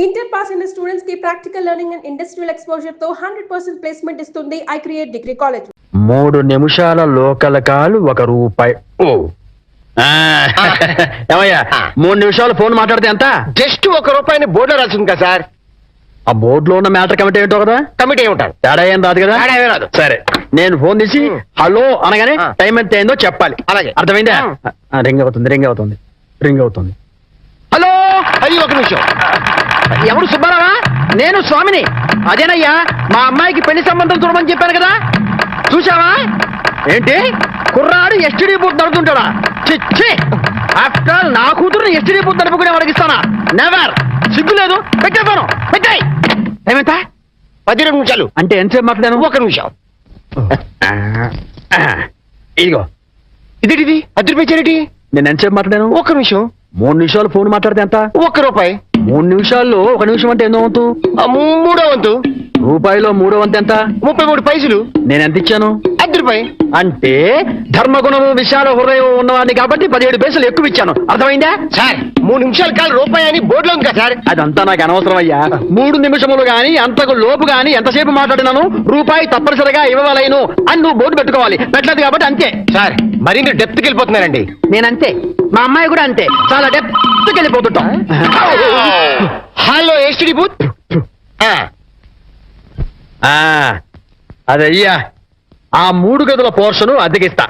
Inter pass అయిన students కి practical learning and industrial exposure తో 100% ప్లేస్మెంట్ ఇస్తుంది ఐ క్రియేట్ డిగ్రీ కాలేజ్. 3 నిమిషాల లోకల్ కాల్ ₹1. ఓ ఏమయ్యా 3 నిమిషాలు ఫోన్ మాట్లాడితే ఎంత? జస్ట్ ₹1 బోర్డులో రాసింది కదా సార్. ఆ బోర్డులో ఉన్న మ్యాటర్ కమిటీ ఏంటో కదా. కమిటీ ఉంటారు, తేడా ఏం రాదు కదా. తేడా ఏమీ రాదు. సరే నేను ఫోన్ తీసి హలో అనగానే టైం ఎంత అయిందో చెప్పాలి. అలాగే. అర్థమైందా? రింగ్ అవుతుంది. హలో, అది 1 నిమిషం. ఎవరు? సుబ్బారావా? నేను స్వామిని. అదేనయ్యా, మా అమ్మాయికి పెళ్లి సంబంధం చూడమని చెప్పాను కదా, చూసావా? ఏంటి కుర్రాడు ఎస్టీడీ బూత్ నడుపుతుంటాడా? చిచ్చి, ఆఫ్టర్ ఆల్ నా కూతురుని ఎస్టీడీ బూత్ నడుపుకునే అడిగిస్తానా? నెవర్. సిగ్గు లేదు. పెట్టేస్తాను. పెట్టాయి. ఏమంటా? 12 నిమిషాలు. అంటే ఎంతసేపు మాట్లాడాను? 1 నిమిషం. ఇదిగో ఇదేంటిది ₹10 చేరేటి? నేను ఎంతసేపు మాట్లాడాను? 1 నిమిషం. 3 నిమిషాలు ఫోన్ మాట్లాడితే ఎంత? ₹1. 3 నిమిషాల్లో 1 నిమిషం అంటే ఎన్నో వంతు? 3వ వంతు. రూపాయిలో 3వ వంతు ఎంత? 33 పైసలు. నేను ఎంత ఇచ్చాను? ₹10. అంటే ధర్మగుణము విశాల హృదయం ఉన్నవాడిని కాబట్టి 17 పైసలు ఎక్కువ ఇచ్చాను. అర్థమైందా? సార్ 3 నిమిషాల కాలం ₹1 అని బోర్డులో ఉంది కదా సార్. అదంతా నాకు అనవసరం అయ్యా. 3 నిమిషములు గాని అంతకు లోపు గాని ఎంతసేపు మాట్లాడినాను రూపాయి తప్పనిసరిగా ఇవ్వవలేను అని నువ్వు బోర్డు పెట్టుకోవాలి. పెట్టలేదు కాబట్టి అంతే. సార్ మరి మీరు డెప్త్కి వెళ్ళిపోతున్నారండి. నేనంతే, మా అమ్మాయి కూడా అంతే, చాలా డెప్త్కి వెళ్ళిపోతుంటాం. Hello STD booth. అదయ్యా, ఆ 3 గదుల పోర్షను అద్దెకిస్తా.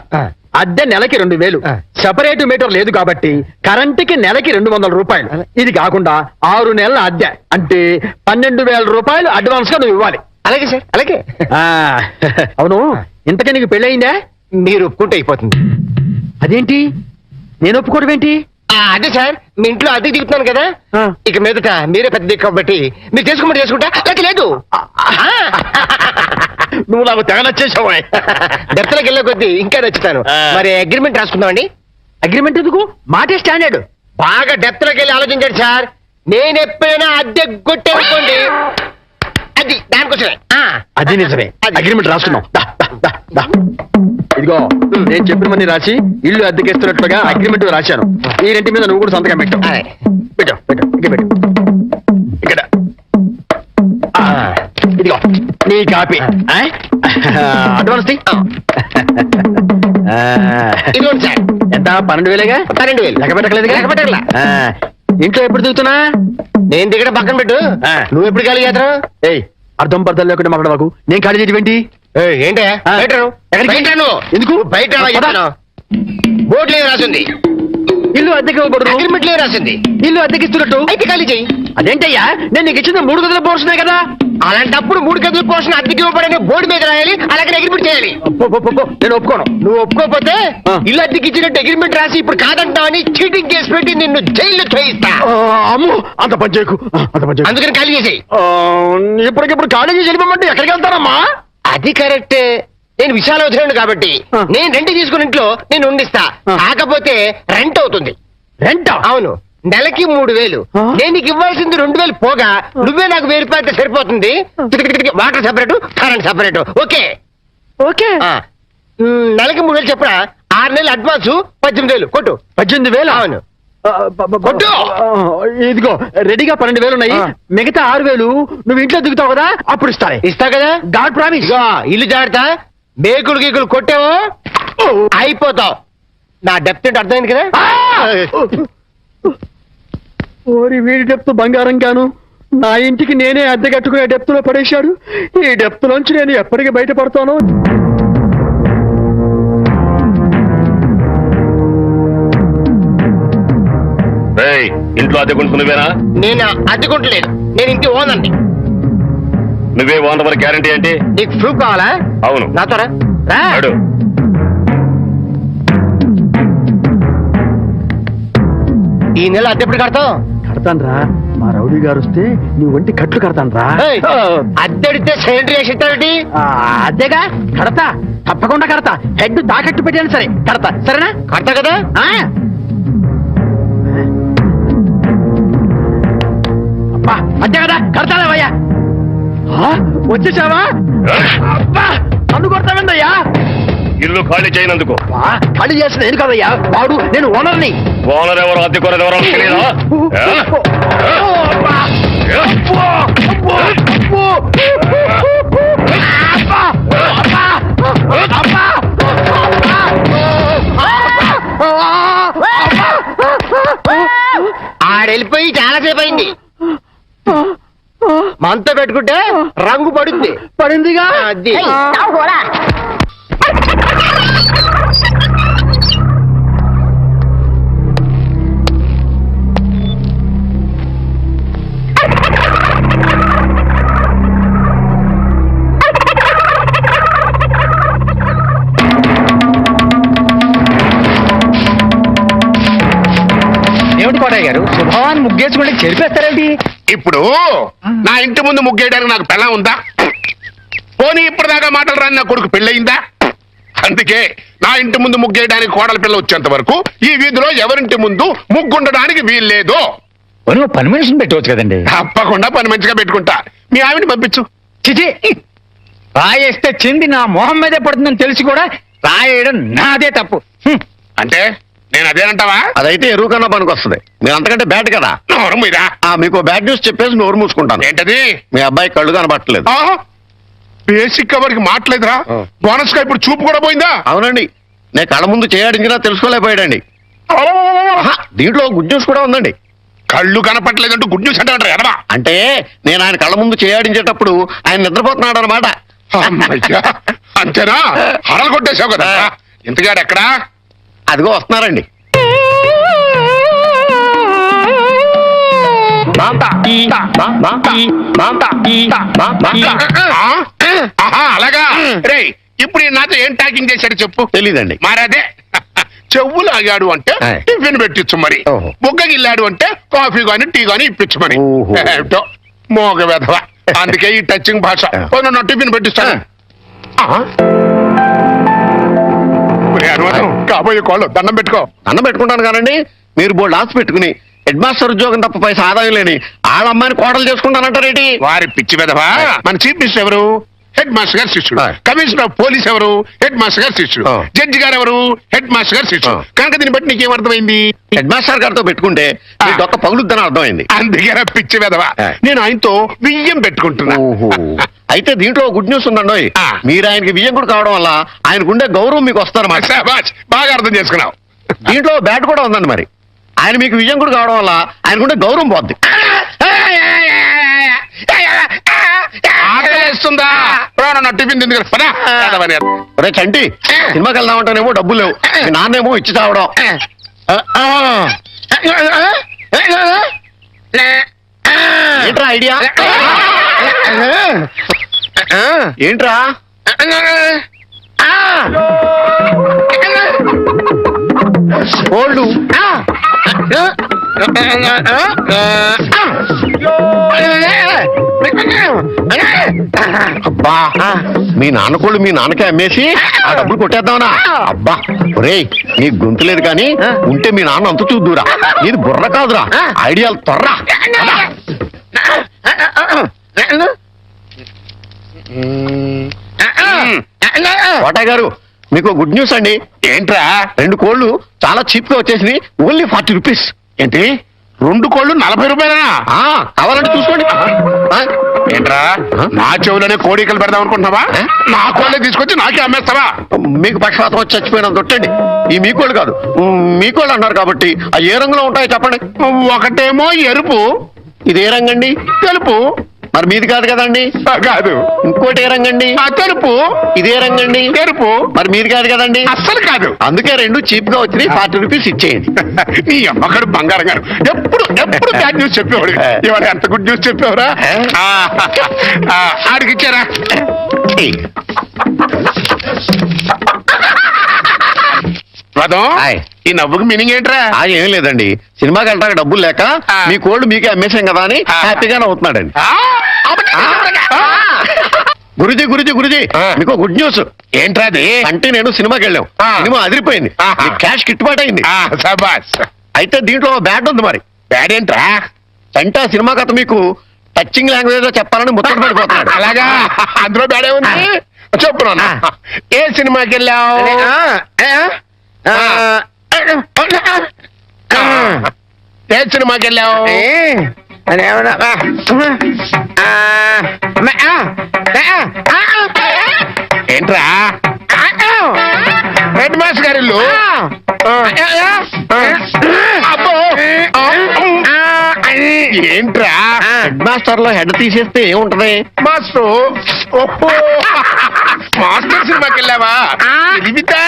అద్దె నెలకి 2000. సెపరేట్ మీటర్ లేదు కాబట్టి కరెంటుకి నెలకి ₹200. ఇది కాకుండా 6 నెలల అద్దె అంటే ₹12,000 అడ్వాన్స్ గా నువ్వు ఇవ్వాలి. అలాగే సార్, అలాగే. అవును, ఇంతకీ నీకు పెళ్ళయిందా? మీరు ఒప్పుకుంటే అయిపోతుంది. అదేంటి నేను ఒప్పుకోవడం ఏంటి? అదే సార్, మీ ఇంట్లో అద్దెకి దిగుతున్నాను కదా, ఇక మీదట మీరే పెద్ద దిక్కు కాబట్టి మీరు చేసుకోమని చేసుకుంటా. లేక లేదు. నువ్వు నాకు తెగ నచ్చేసావు. డెప్త్లోకి వెళ్ళే కొద్దీ ఇంకా నచ్చుతాను. మరి అగ్రిమెంట్ రాసుకుందామండి. అగ్రిమెంట్ ఎందుకు? మాటే స్టాండర్డ్. బాగా డెప్త్లోకి వెళ్ళి ఆలోచించండి సార్. నేను ఎప్పుడైనా అద్దె కొట్టేసుకోండి, అది దానికోసమే. అది నిజమే. అగ్రిమెంట్ రాసుకున్నాం. ఇదిగో నేను చెప్పిన మంది రాసి ఇల్లు అద్దెకేస్తున్నట్లుగా అగ్రిమెంట్ రాశాను. ఈ రెంటి మీద నువ్వు కూడా సంతకం పెట్టు. ఇక్కడ ఇదిగో నీ కాపీ. అడ్వాన్స్ ఇదిగోండి సార్. ఎంత? 12,000గా? 12,000. లెక్క పెట్టలేదు. లెక్క పెట్టగల. ఇంట్లో ఎప్పుడు దిగుతున్నా? నేను దిగడం పక్కన పెట్టు. నువ్వు ఎప్పుడు ఖాళీ చేస్తావు? ఏయ్, అర్థం పర్థం లేకుండా మాట్లాడవాకు. నేను ఖాళీ చేయటం ఏంటే? ఎందుకు బయట బోర్డు లేదు రాసింది. ఇల్లు అద్దెకి ఇవ్వకూడదు. అగ్రిమెంట్ లేదు రాసింది. ఇల్లు అద్దెకిస్తున్నట్టు అయితే ఖాళీ చెయ్యి. అదేంటయ్యా, నేను నీకు ఇచ్చింది 3 గదుల పోర్షనే కదా. అలాంటప్పుడు 3 గదుల పోర్షన్ అద్దెకి ఇవ్వబడని బోర్డు మీద రాయాలి, అలాగే అగ్రిమెంట్ చేయాలి. నేను ఒప్పుకోను. నువ్వు ఒప్పుకోకపోతే ఇల్లు అద్దెకి ఇచ్చినట్టు అగ్రిమెంట్ రాసి ఇప్పుడు కాదంటావని చీటింగ్ కేసు పెట్టి నిన్ను జైల్లో చేయిస్తా. అమ్ము, అంత పని చేయకు. అందుకని ఖాళీ చేసేయి. ఇప్పటికిప్పుడు ఖాళీ చేసి వెళ్ళిపోమంటే ఎక్కడికి వెళ్తానమ్మా? అది కరెక్టే. నేను విశాల వదిలేను కాబట్టి నేను రెంట్ తీసుకుని ఇంట్లో నేను ఉండిస్తా. కాకపోతే రెంట్ అవుతుంది. రెంట్? అవును, నెలకి 3,000. నేను నీకు ఇవ్వాల్సింది 2,000 పోగా నువ్వే నాకు ₹1,000 సరిపోతుంది. Water separate, current separate. Okay okay. నెలకి 3,000 చెప్పరా? 6 నెలలు అడ్వాన్స్ 18,000 కొట్టు. 18,000? అవును కొట్టు. ఇదిగో రెడీగా 12,000 ఉన్నాయి. మిగతా 6,000 నువ్వు ఇంట్లో దిగుతావు కదా, అప్పుడు ఇస్తా కదా. God promise. ఇల్లు జాగ్రత్త. మేకులు గీకులు కొట్టావో అయిపోతావు. నా డెప్త్ ఏంటి అర్థమైంది కదా. ఓరి వీడి డెప్త్ బంగారం గాను నా ఇంటికి నేనే అద్దె కట్టుకునే డెప్త్ లో పడేశాడు. ఈ డెప్త్ నుంచి నేను ఎప్పటికీ బయటపడతాను. ఇంట్లో అద్దెకుంటున్నావేనా? నేను అద్దెకుంటలేదు, నేను ఇంటి ఓనండి. నువ్వే ఓనర్ మరి గ్యారంటీ ఏంటి? నీకు ప్రూఫ్ కావాలా? అవును. నాతో రా. ఈ నెల అద్దె ఎప్పుడు కడతావు? కడతాను రా. మా రౌడీ గారు వస్తే నీ ఒంటి కట్లు కడతాను రా. అద్దెడితే సైలెంట్ గా చెప్తావేంటి? అద్దెగా కడతా, తప్పకుండా కడతా. హెడ్ తాకట్టు పెట్టాను సరే కడతా. సరేనా? కడతా కదా. అబ్బా అద్దె కదా కడతావయ్యా. వచ్చేసావా? అబ్బా నన్ను కొడతావేందయ్యా? ఇల్లు ఖాళీ చేయనందుకు. ఖాళీ చేసిన నేను కదయ్యా, వాడు నేను ఓనర్ని. ఓనర్ ఎవరు, అద్దె ఎవరు తెలియదా? మనతో పెట్టుకుంటే రంగు పడుద్ది. పడిందిగా. అది ఏమిటి కోటయ్య గారు, స్వభావాన్ని ముగ్గేసుకుంటే చెరిపేస్తారేంటి? ఇప్పుడు నా ఇంటి ముందు ముగ్గేయడానికి నాకు పెళ్ళం ఉందా? పోనీ ఇప్పటిదాకా మాటలు రాని నా కొడుకు పెళ్ళయిందా? అందుకే నా ఇంటి ముందు ముగ్గేయడానికి కోడల పిల్ల వచ్చేంత వరకు ఈ వీధిలో ఎవరింటి ముందు ముగ్గుండడానికి వీల్లేదు. నువ్వు పని మనిషిని పెట్టవచ్చు కదండి. తప్పకుండా పని మంచిగా పెట్టుకుంటా. మీ ఆవిడని పంపించు. చిచి, రాయేస్తే చింది నా మొహం మీదే పడుతుందని తెలిసి కూడా రాయేయడం నాదే తప్పు. అంటే నేను అదేనంటావా? అదైతే ఎరువు కన్నా పనికి వస్తుంది. మీరు అంతకంటే బ్యాట్ కదా. నోరు మీరా. మీకు బ్యాడ్ న్యూస్ చెప్పేసి నోరు మూసుకుంటాను. ఏంటది? మీ అబ్బాయి కళ్ళు కనబట్టలేదు. బేసిక్ కవర్కి మాట్లేదురా. ఆ. బోనస్ గా ఇప్పుడు చూపు కూడా పోయిందా? అవునండి, నేను కళ్ళ ముందు చేయడించినా తెలుసుకోలేకపోయాడండి. దీంట్లో గుడ్ న్యూస్ కూడా ఉందండి. కళ్ళు కనపట్లేదంటూ గుడ్ న్యూస్ అంటే ఎడవా? అంటే నేను ఆయన కళ్ళ ముందు చేయాడించేటప్పుడు ఆయన నిద్రపోతున్నాడు అనమాట. అమ్మయ్యా, అంతేనా? హరలు కొట్టేశావు కదా. ఇంతగాడు ఎక్కడా? అదిగో వస్తున్నారండి. ఆహా, అలాగా. రే, ఇప్పుడు ఈ నాతో ఏం టాకింగ్ చేశాడు చెప్పు. తెలీదండి. మరదే చెవులు ఆగాడు అంటే ఆయ్. టిఫిన్ పెట్టించు మరి. ఓహో. బుగ్గగిల్లాడు అంటే కాఫీ గాని టీ గాని ఇప్పించు మరి. ఓహో. ఏమిటో మోగ వెధవ. అందుకే ఈ టచింగ్ భాష. నా టిఫిన్ పెట్టిస్తాను. కాబోయే కోళ్ళు దండం పెట్టుకో. అన్నం పెట్టుకుంటాను కానండి. మీరు బోల్డ్ ఆశ పెట్టుకుని హెడ్ మాస్టర్ ఉద్యోగం తప్ప పైసా ఆదాయం లేని వాళ్ళమ్మాయిని కోటలు చేసుకుంటానంటారేంటి? వారి పిచ్చి వెధవా. మన చీఫ్ మినిస్టర్ ఎవరు? హెడ్ మాస్టర్ గారు శిష్యుడు. ఆయ్. కమిషనర్ ఆఫ్ పోలీస్ ఎవరు? హెడ్ మాస్టర్ గారు శిష్యుడు. ఆ. జడ్జి గారు ఎవరు? హెడ్ మాస్టర్ గారు శిష్యుడు. ఆ. కనుక దీన్ని బట్టి నీకేం అర్థమైంది? హెడ్ మాస్టర్ గారితో పెట్టుకుంటే మీ డొక్క పగులుద్దని అర్థమైంది. అందుకే పిచ్చి వెధవా. ఆయ్. నేను ఆయనతో బియ్యం పెట్టుకుంటున్నా. ఓహో. అయితే దీంట్లో గుడ్ న్యూస్ ఉందండి. ఆ. మీరు ఆయనకి బియ్యం కూడా కావడం వల్ల ఆయనకుండే గౌరవం మీకు వస్తారన్నమాట. శాబాష్, బాగా అర్థం చేసుకున్నావు. దీంట్లో బ్యాట్ కూడా ఉందండి. మరి ఆయన మీకు విజయం కూడా కావడం వల్ల ఆయనకుండే గౌరవం పోద్ది. ఆకలిస్తుందా? నా టిఫిన్ తింది కదా. రే చంటి, సినిమాకి వెళ్దామంటేనేమో డబ్బులు లేవు. మీ నాన్నేమో ఇచ్చి చావడం. ఏంట్రా ఐడియా? ఏంట్రా? కోల్డ్. అబ్బా, మీ నాన్నకోళ్ళు మీ నాన్నకే అమ్మేసి ఆ డబ్బులు కొట్టేద్దామనా? అబ్బా ఒరేయ్, నీ గొంతు లేదు కానీ ఉంటే మీ నాన్న అంత చూద్దురా. నీది బుర్ర కాదురా, ఐడియాలు తొర్రా. కోటయ్య గారు, మీకు గుడ్ న్యూస్ అండి. ఏంట్రా? 2 కోళ్ళు చాలా చీప్ గా వచ్చేసి ఓన్లీ 40 రూపీస్. ఏంటి 2 కోళ్ళు 40 రూపాయలనా? కావాలంటే చూసుకోండి. ఏంట్రా, నా చెవులోనే కోడికలు పెడదాం అనుకుంటున్నావా? నా కోళ్ళే తీసుకొచ్చి నాకే అమ్మేస్తావా? మీకు పక్షపాతం వచ్చి చచ్చిపోయినంత తొట్టండి. ఈ మీకోళ్ళు కాదు, మీకోళ్ళు అన్నారు కాబట్టి ఆ ఏ రంగులో ఉంటాయో చెప్పండి. ఒకటేమో ఎరుపు. ఇది ఏ రంగండి? తెలుపు. మరి మీది కాదు కదండి. కాదు. ఇంకోటి ఏ రంగండి? తెలుపు. ఇదే రంగండి. తెలుపు. మరి మీది కాదు కదండి. అస్సలు కాదు. అందుకే 2 చీప్ గా వచ్చినాయి. 40 రూపీస్ ఇచ్చేయండి. నీ అమ్మగారు బంగారం గారు ఎప్పుడు బ్యాడ్ న్యూస్ చెప్పేవాడు. ఇవాళ ఎంత గుడ్ న్యూస్ చెప్పేవరా? ఆడికి ఇచ్చారా? రథం, హాయ్. ఈ నవ్వుకి మీనింగ్ ఏంట్రా? ఏం లేదండి, సినిమాకి వెళ్ళడానికి డబ్బులు లేక మీ కోళ్ళు మీకే అమ్మేశాం కదా అని హ్యాపీగానే అవుతున్నాడండి. గురుజీ గురుజీ గురుజీ, మీకు గుడ్ న్యూస్. ఏంట్రా అది? అంటే నేను సినిమాకి వెళ్ళాం. సినిమా అదిరిపోయింది. క్యాష్ కిట్టుబాటు అయింది. సబాస్. అయితే దీంట్లో బ్యాడ్ ఉంది. మరి బ్యాడ్ ఏంట్రా? అంటే సినిమా కథ మీకు టచింగ్ లాంగ్వేజ్ లో చెప్పాలని ముచ్చట పడిపోతున్నాడు. అలాగా? అందులో బ్యాడే ఉంది. చెప్పు నాన్న. ఏ సినిమాకి వెళ్ళావు? ఏ సినిమాకి వెళ్ళావు? ఏంట్రా? హెడ్ మాస్టర్ గారి ఇల్లు. అబ్బో. ఏంట్రా హెడ్ మాస్టర్ లో హెడ్ తీసేస్తే ఏముంటది? మాస్టర్ ఓహో మాస్టర్ సినిమాకి వెళ్ళావా తెలివితే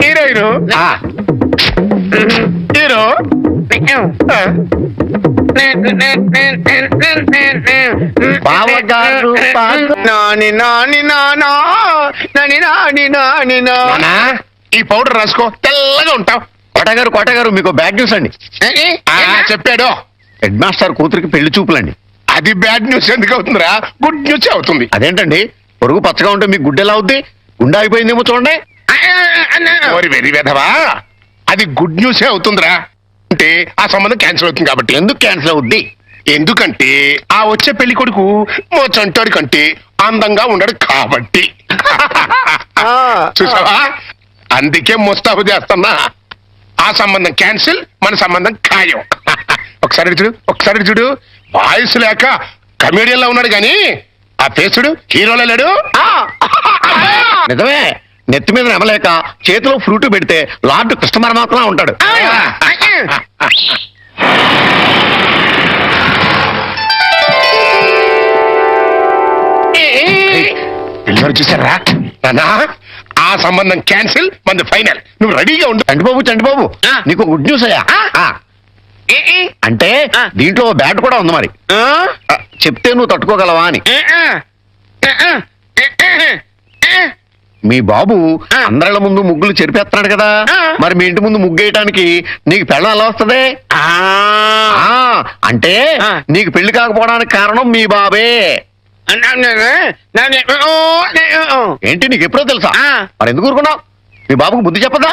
హీరోయిన్ హీరో బావగారు నాని నాని నానా నాని నాని నాని నా ఈ పౌడర్ రాసుకో తెల్లగా ఉంటావు. కోటగారు మీకు బ్యాడ్ న్యూస్ అండి. చెప్పాడు హెడ్ మాస్టర్ కూతురికి పెళ్లి చూపులండి. అది బ్యాడ్ న్యూస్ ఎందుకు అవుతుందిరా గుడ్ న్యూస్ అవుతుంది. అదేంటండి పొరుగు పచ్చగా ఉంటే మీకు గుడ్డ ఎలా అవుద్ది? గుండె అయిపోయిందేమో చూడండి. ఓరి వెరీ వెధవా అది గుడ్ న్యూసే అవుతుందిరా. అంటే ఆ సంబంధం క్యాన్సిల్ అవుతుంది కాబట్టి. ఎందుకు క్యాన్సిల్ అవుద్ది? ఎందుకంటే ఆ వచ్చే పెళ్లి కొడుకు మోచంటాడు కంటే అందంగా ఉండడు కాబట్టి. చూసావా అందుకే ముస్తాబు చేస్తున్నా. ఆ సంబంధం క్యాన్సిల్ మన సంబంధం ఖాయం. ఒకసారి చూడు వాయిస్ లేక కమేడియన్ లో ఉన్నాడు గాని ఆ ఫేసుడు హీరోలో లేడు. నిజమే, నెత్తి మీద నెమలేక చేతిలో ఫ్రూట్ పెడితే లార్డ్ కృష్ణ పరమాత్మ ఉంటాడు. పిల్లలు చూసారా నానా ఆ సంబంధం క్యాన్సిల్ మంది ఫైనల్. నువ్వు రెడీగా ఉండు. చంటిబాబు నీకు గుడ్ న్యూస్ అయ్యా. అంటే దీంట్లో బ్యాట్ కూడా ఉంది మరి. చెప్తే నువ్వు తట్టుకోగలవా అని. మీ బాబు అందరిళ్ళ ముందు ముగ్గులు చెరిపేస్తున్నాడు కదా, మరి మీ ఇంటి ముందు ముగ్గేయటానికి నీకు పెళ్ళం ఎలా వస్తుంది? అంటే నీకు పెళ్లి కాకపోవడానికి కారణం మీ బాబే. ఏంటి నీకు ఎప్పుడో తెలుసా? మరి ఎందుకు ఊరుకున్నావు? మీ బాబుకు బుద్ధి చెప్పదా?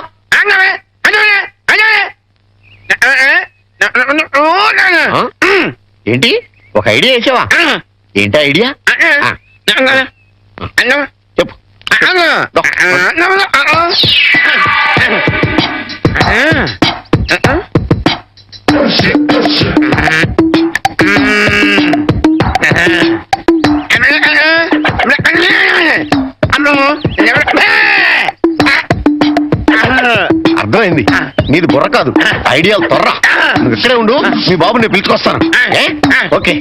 ఏంటి ఒక ఐడియా వేసావా? ఏంటి ఐడియా? చెప్పు. అర్థమైంది, నీది బుర్ర కాదు ఐడియాలు తొర్రా. నువ్వు ఇక్కడే ఉండు, మీ బాబు నేను పిలుచుకొస్తాను. ఓకే.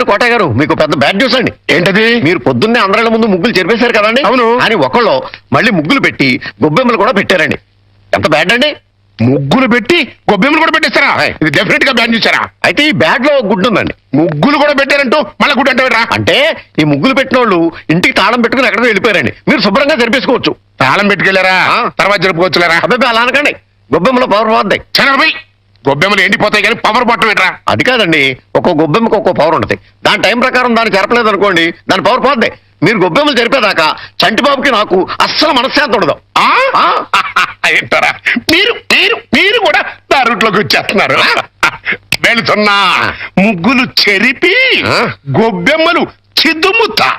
కోటగారు మీకు పెద్ద బ్యాడ్ న్యూస్ అండి. ఏంటది? మీరు పొద్దున్నే అందరిళ్ళ ముందు ముగ్గులు చెరిపేశారు కదండి. అవును. అని ఒకళ్ళు మళ్ళీ ముగ్గులు పెట్టి గొబ్బెమ్మలు కూడా పెట్టారండి. ఎంత బ్యాడ్ అండి? ముగ్గులు పెట్టి గొబ్బెమ్మలు కూడా పెట్టేస్తారా? ఇది డెఫినెట్ గా బ్యాన్ చూసారా? అయితే ఈ బ్యాడ్ లో గుడ్డు ఉందండి. ముగ్గులు కూడా పెట్టారంటూ మళ్ళీ గుడ్డు అంటే రా. అంటే ఈ ముగ్గులు పెట్టిన వాళ్ళు ఇంటికి తాళం పెట్టుకుని ఎక్కడికి వెళ్ళిపోయారండి. మీరు శుభ్రంగా జరిపేసుకోవచ్చు. తాళం పెట్టుకెళ్ళారా? తర్వాత జరుపుకోవచ్చులేరా? అబ్బాయి అలా అనకండి, గొబ్బెమ్మలో పవర్ పోద్ది. చనభై గొబ్బెమ్మలు ఎండిపోతాయి కానీ పవర్ పట్టం ఏంట్రా? అది కాదండి, ఒక్కో గొబ్బెమ్మకి ఒక్కో పవర్ ఉంటుంది. దాని టైం ప్రకారం దాన్ని జరపలేదు అనుకోండి, దాని పవర్ పోద్ది. మీరు గొబ్బెమ్మలు జరిపేదాకా చంటిబాబుకి నాకు అస్సలు మనశ్శాంతి ఉండదు. ఏంటారా మీరు మీరు మీరు కూడా నా రూట్లోకి వచ్చేస్తున్నారు. వెళుతున్నా ముగ్గులు చెరిపి గొబ్బెమ్మలు చిద్దుముత్తా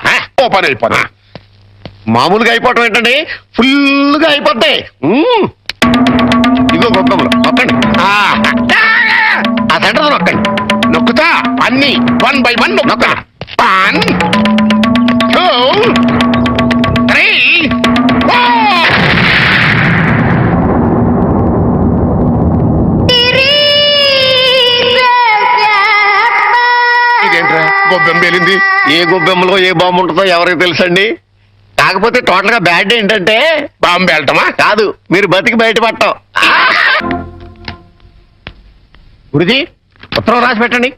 ఓ పని అయిపోతా. మామూలుగా అయిపోవటం ఏంటండి, ఫుల్గా అయిపోతాయి. ఇదిగో గొబ్బెమ్మలు నొక్కండి. ఆ సెంటర్ నొక్కండి. నొక్కుతా అన్ని 1 by 1 నొక్కుతా. 1 2 3 4. ఇదేంట్రా గొబ్బెమ్మ పేలింది? ఏ గొబ్బెమ్మలో ఏ బాంబు ఉంటుందో ఎవరికి తెలుసండి. కాకపోతే టోటల్ గా బ్యాడ్ ఏంటంటే బాంబు వెళ్ళటమా కాదు, మీరు బతికి బయటపడటం. గురుజీ ఉత్తరం రాసి పెట్టండి.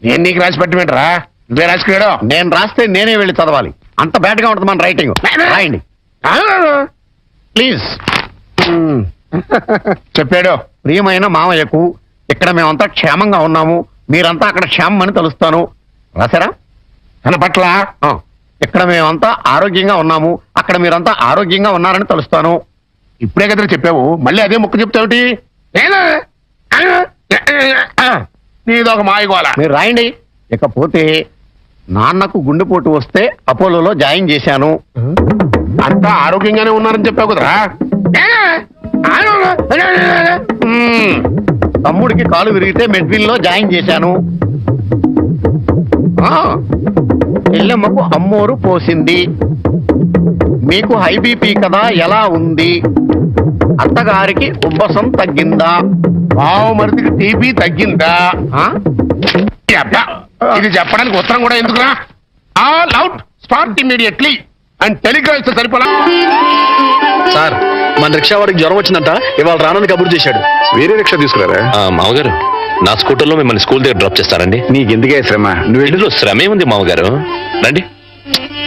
నేను నీకు రాసి పెట్టమేంట్రా? నువ్వే రాసుకున్నాడు. నేను రాస్తే నేనే వెళ్ళి చదవాలి. అంత బ్యాడ్ గా ఉంటుంది మన రైటింగ్. రాయండి ప్లీజ్. చెప్పాడు. ప్రియమైన మామయ్యకు, ఇక్కడ మేమంతా క్షేమంగా ఉన్నాము, మీరంతా అక్కడ క్షేమం అని తలుస్తాను. రాశారా? తన పట్ల ఇక్కడ మేమంతా ఆరోగ్యంగా ఉన్నాము, అక్కడ మీరంతా ఆరోగ్యంగా ఉన్నారని తలుస్తాను. ఇప్పుడే కదా చెప్పావు, మళ్ళీ అదే ముక్క చెప్తావుటి? నీదొక మాయగోళ. మీరు రాయండి. ఇకపోతే నాన్నకు గుండెపోటు వస్తే అపోలోలో జాయిన్ చేశాను. అంతా ఆరోగ్యంగానే ఉన్నారని చెప్పావు కదరా. తమ్ముడికి కాలు విరిగితే మెడ్విల్ లో జాయిన్ చేశాను. ఎల్లమ్మకు అమ్మోరు పోసింది. మీకు హై బీపీ కదా, ఎలా ఉంది? అత్తగారికి ఉబ్బసం తగ్గిందా? బావమరిదికి టీబీ తగ్గిందా? ఆ? అబ్బా, ఇది చెప్పడానికి ఉత్తరం కూడా ఎందుకురా? All out, start immediately and Telegram ఇస్తే సరిపోలా. సార్, మన రిక్షా వాడికి జ్వరం వచ్చిందంట, ఇవాళ రానని కబురు చేశాడు. వేరే రిక్షా తీసుకురారా? మామగారు, నా స్కూటర్లో మిమ్మల్ని స్కూల్ దగ్గర డ్రాప్ చేస్తారండి. నీకెందుకే శ్రమ? నువ్వు ఇందులో శ్రమే ఉంది మామగారు. రండి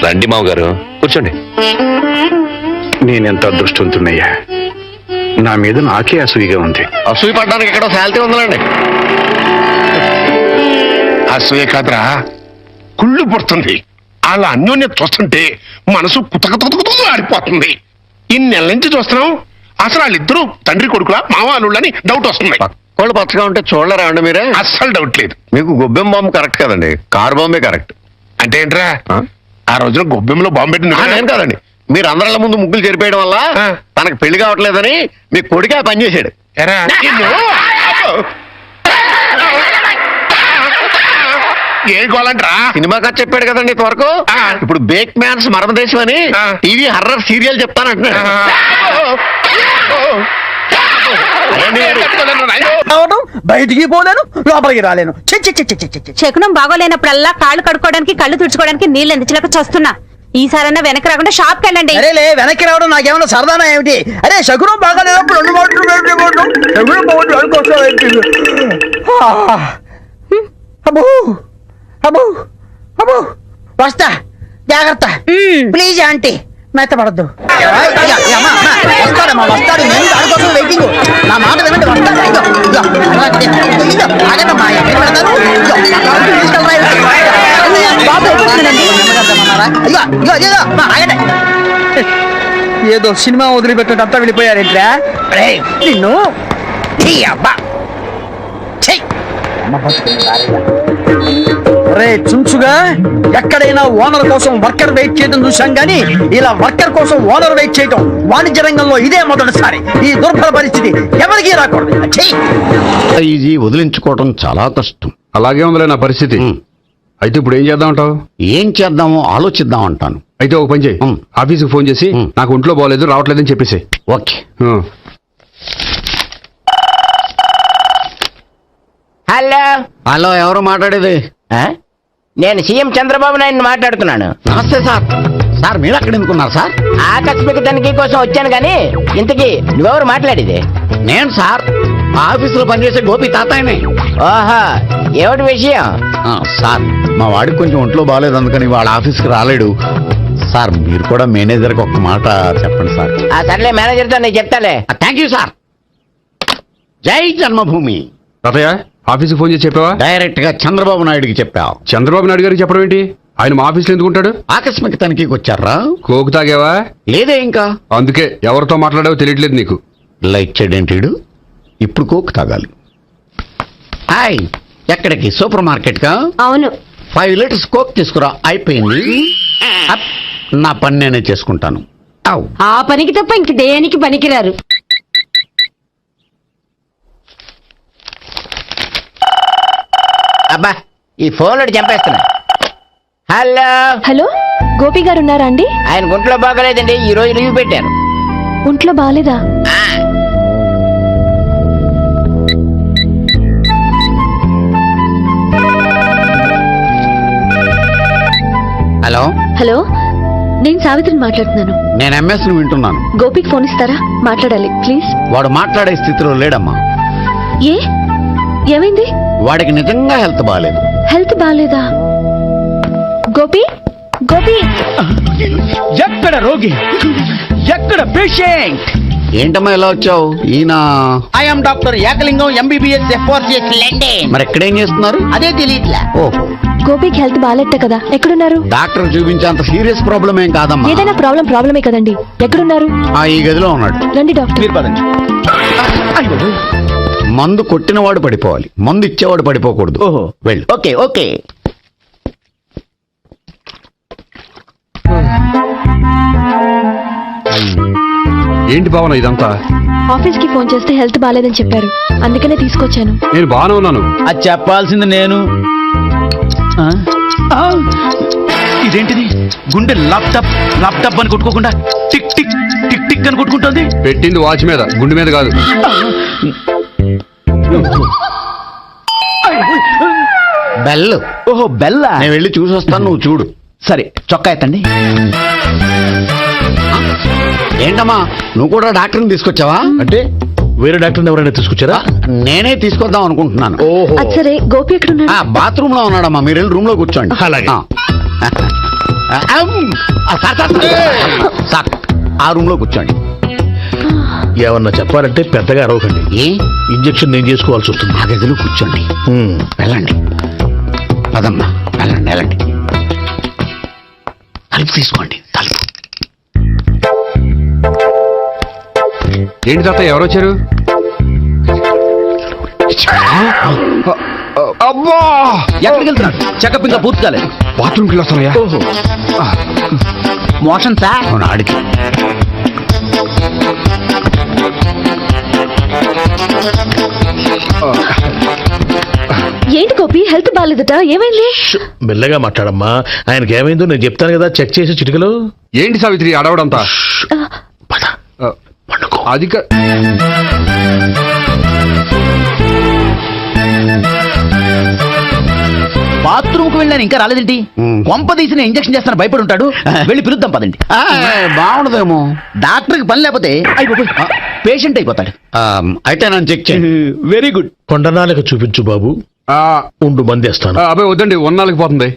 రండి మామగారు, కూర్చోండి. నేనెంత అదృష్టవంతున్నయ్యా. నా మీద నాకే అసూయగా ఉంది. అసూయ పడ్డానికి ఎక్కడో శాలిటీ ఉందండి. అసూయ కాదురా, కుళ్ళు పుడుతుంది. అలా అన్యోన్యత చూస్తుంటే మనసు కుతకుతకుతూ ఆడిపోతుంది. ఇన్నెల నుంచి చూస్తున్నాం, అసలు వాళ్ళిద్దరూ తండ్రి కొడుకులా మావాళ్ళని డౌట్ వస్తుంది. పక్కోళ్ళు పచ్చగా ఉంటే చూడలేరా అండి మీరే? అస్సలు డౌట్ లేదు. మీకు గొబ్బెం బాంబు కరెక్ట్ కదండి, కారు బాంబే కరెక్ట్. అంటే ఏంట్రా, ఆ రోజున గొబ్బెంలో బాంబు పెట్టింది నేను కాదండి, మీరు అందరిళ్ళ ముందు ముగ్గులు చెరిపేయడం వల్ల తనకు పెళ్లి కావట్లేదని మీ కొడుకే పని చేశాడు. ఎరా, ఏం కోలంటరా? సినిమా కథ చెప్పాడు కదండి ఇంతవరకు. ఇప్పుడు బేక్ మ్యాన్స్ మరమదేశం అని టీవీ హర్రర్ సీరియల్ చెప్తానంటున్నాడు. బయటికి పోలేను, లోపలికి రాలేను. శకునం బాగోలేనప్పుడల్లా కాళ్ళు కడుక్కోవడానికి, కళ్ళు తుడుచుకోవడానికి నీళ్ళు ఎందించలేక చూస్తున్నా. ఈసారన్నా వెనక్కి రాకుండా షాప్కి వెళ్ళండి. అరేలే, వెనక్కి రావడం నాకేమన్నా సరదానా ఏమిటి? అరే, శకునం బాగాలేనప్పుడు 2 మాటలు శకునం బాగుంటుంది అనుకోసం ఏంటి? అబ్బో అబ్బో అబ్బో, వస్తా, జాగ్రత్త ప్లీజ్ ఆంటీ, మెత్తపడద్దు. వస్తాడమ్మా, వస్తాడు. నేను దానికోసం వెయిటింగ్. నా మాట వినండి, వస్తాడు. ఆగమ్మా, ఎక్కడ పెడతాను? ఏదో సినిమా వదిలిపెట్టినట్టు అంతా వెళ్ళిపోయారేంట్రా? నిన్ను అబ్బా రే చుంచుగా, ఎక్కడైనా ఓనర్ కోసం వర్కర్ వెయిట్ చేయడం చూశాం గానీ ఇలా వర్కర్ కోసం ఓనర్ వెయిట్ చేయడం వాణిజ్య రంగంలో ఇదే మొదటిసారి. ఈ దుర్భర పరిస్థితి ఎవరికీ రాకూడదు. ఈజీ వదిలించుకోవడం చాలా కష్టం. అలాగే ఉందిలే నా పరిస్థితి. అయితే ఇప్పుడు ఏం చేద్దామంటావు? ఏం చేద్దామో ఆలోచిద్దాం అంటాను. అయితే ఒక పని చేయి, ఆఫీస్కి ఫోన్ చేసి నాకు ఒంట్లో బాగోలేదు, రావట్లేదని చెప్పేసి. ఓకే. హలో హలో, ఎవరు మాట్లాడేది? నేను సీఎం చంద్రబాబు నాయుడు మాట్లాడుతున్నాను. నమస్తే సార్. సార్, మీరు అక్కడ ఎందుకున్నారు సార్? ఆకస్మిక తనిఖీ కోసం వచ్చాను గానీ ఇంతకీ నువ్వెవరు మాట్లాడేది? నేను సార్, ఆఫీసులో పనిచేసే గోపి తాతాయనే. ఓహో, ఏమిటి విషయం? సార్, మా వాడికి కొంచెం ఒంట్లో బాగాలేదు, అందుకని వాళ్ళ ఆఫీస్కి రాలేడు. సార్, మీరు కూడా మేనేజర్కి ఒక మాట చెప్పండి సార్. సర్లే, మేనేజర్తో నేను చెప్తాలే. Thank you sir. జై జన్మభూమి. తాతయ్య, ఆఫీస్కి ఫోన్ చేసి చెప్పావా? డైరెక్ట్ గా చంద్రబాబు నాయుడుకి చెప్పావు. చంద్రబాబు నాయుడు గారికి చెప్పడం ఏంటి? ఆయన మా ఆఫీస్లో ఎందుకు ఉంటాడు? ఆకస్మిక తనిఖీకి వచ్చారా? కోకు తాగావా? లేదే ఇంకా. అందుకే ఎవరితో మాట్లాడావో తెలియట్లేదు నీకు. లైక్ చేయడేంటిడు, ఇప్పుడు కోక్ తాగాలి. హాయ్, ఎక్కడికి? సూపర్ మార్కెట్ కా? అవును. 5 లీటర్స్ కోక్ తీసుకురా. అయిపోయింది. అప్, నా పని నేనే చేసుకుంటాను. ఆ పనికి తప్ప ఇంక దేనికి పనికిరారు. అబ్బా, ఈ ఫోన్ చంపేస్తున్నా. హలో హలో, గోపి గారు ఉన్నారా అండి? ఆయన గుంట్లో బాగలేదండి, ఈ రోజు లీవ్ పెట్టారు. ఒంట్లో బాగాలేదా? హలో హలో, నేను సావిత్రిని మాట్లాడుతున్నాను. నేను ఎంఎస్ ను వింటున్నాను. గోపికి ఫోన్ ఇస్తారా? మాట్లాడాలి ప్లీజ్. వాడు మాట్లాడే స్థితిలో లేడమ్మా. ఏ, ఏమైంది? వాడికి నిజంగా హెల్త్ బాగాలేదు. హెల్త్ బాగాలేదా? గోపి, గోపి, ఎక్కడ రోగి, ఎక్కడ పేషెంట్? ఏంటమ్మా ఎలా వచ్చావు? ఈయన I'm doctor Ekalingam MBBS FRCS London. మరి ఎక్కడేం చేస్తున్నారు? అదే తెలియట్లే. ఓహో, గోపికి హెల్త్ బాగాలేట కదా, ఎక్కడున్నారు? డాక్టర్ చూపించేంత సీరియస్ ప్రాబ్లం ఏం కాదమ్మా. ఏదైనా ప్రాబ్లమే కదండి. ఎక్కడున్నారు? ఈ గదిలో ఉన్నాడు. రండి డాక్టర్. మీరు పదండి. మందు కొట్టినవాడు పడిపోవాలి, మందు ఇచ్చేవాడు పడిపోకూడదు. ఓహో, వెళ్ళు. Okay okay. ఏంటి భావన ఇదంతా? ఆఫీస్ కి ఫోన్ చేస్తే హెల్త్ బాగాలేదని చెప్పారు, అందుకనే తీసుకొచ్చాను. నేను బాగానే ఉన్నాను. అది చెప్పాల్సింది నేను. ఇదేంటిది? గుండె లాప్టాప్ అని కొట్టుకోకుండా టిక్ టిక్ టిక్ టిక్ అని కొట్టుకుంటుంది. పెట్టింది వాచ్ మీద, గుండె మీద కాదు. బెల్. ఓహో, బెల్లా. నేను వెళ్ళి చూసి వస్తాను, నువ్వు చూడు. సరే, చొక్కా ఎత్తండి. ఏంటమ్మా, నువ్వు కూడా డాక్టర్ని తీసుకొచ్చావా? అంటే వేరే డాక్టర్ని ఎవరైనా తీసుకొచ్చారా? నేనే తీసుకొద్దాం అనుకుంటున్నాను. ఓహో, అది సరే, గోపి ఎక్కడున్నాడు? బాత్రూమ్ లో ఉన్నాడమ్మా, మీరు వెళ్ళి రూమ్ లో కూర్చోండి. అలాగే. సార్, ఆ రూమ్ లో కూర్చోండి. ఏమన్నా చెప్పాలంటే పెద్దగా అరవకండి. ఏ ఇంజెక్షన్ నేను చేసుకోవాల్సి వస్తుంది. ఆ గదిలో కూర్చోండి. వెళ్ళండి, పదమ్మా, వెళ్ళండి వెళ్ళండి. తలుపు తీసుకోండి, తలుపు. ఏంటి తాత, ఎవరు వచ్చారు? అబ్బా, ఎక్కడికి వెళ్తున్నాడు? చెకప్ ఇంకా పూర్తి కాలేదు. బాత్రూమ్కి వస్తున్నాయా? ఓహో, మోషన్ సార్. అవును, ఆడికి. ఏంటి గోపి, హెల్త్ బాగాలేదట, ఏమైంది? మెల్లగా మాట్లాడమ్మా. ఆయనకి ఏమైందో నేను చెప్తాను కదా, చెక్ చేసి చిటికలో. ఏంటి సావిత్రి అడవడంతా? పద, పండుకో. అది బాత్రూమ్ కు వెళ్ళాను, ఇంకా రాలేదేంటి? కొంప తీసిన ఇంజక్షన్ చేస్తాను భయపడి ఉంటాడు. వెళ్ళి పిలుద్దాం పదండి. బాగుండదేమో. డాక్టర్కి పని లేకపోతే పేషెంట్ అయిపోతాడు. అయితే నన్ను చెక్ చేయండి. Very good. కొండనాలకు చూపించు బాబు. ఉండు, మందేస్తాను. అబ్బాయి వద్దండి, ఉన్నాళ్ళకి పోతుంది.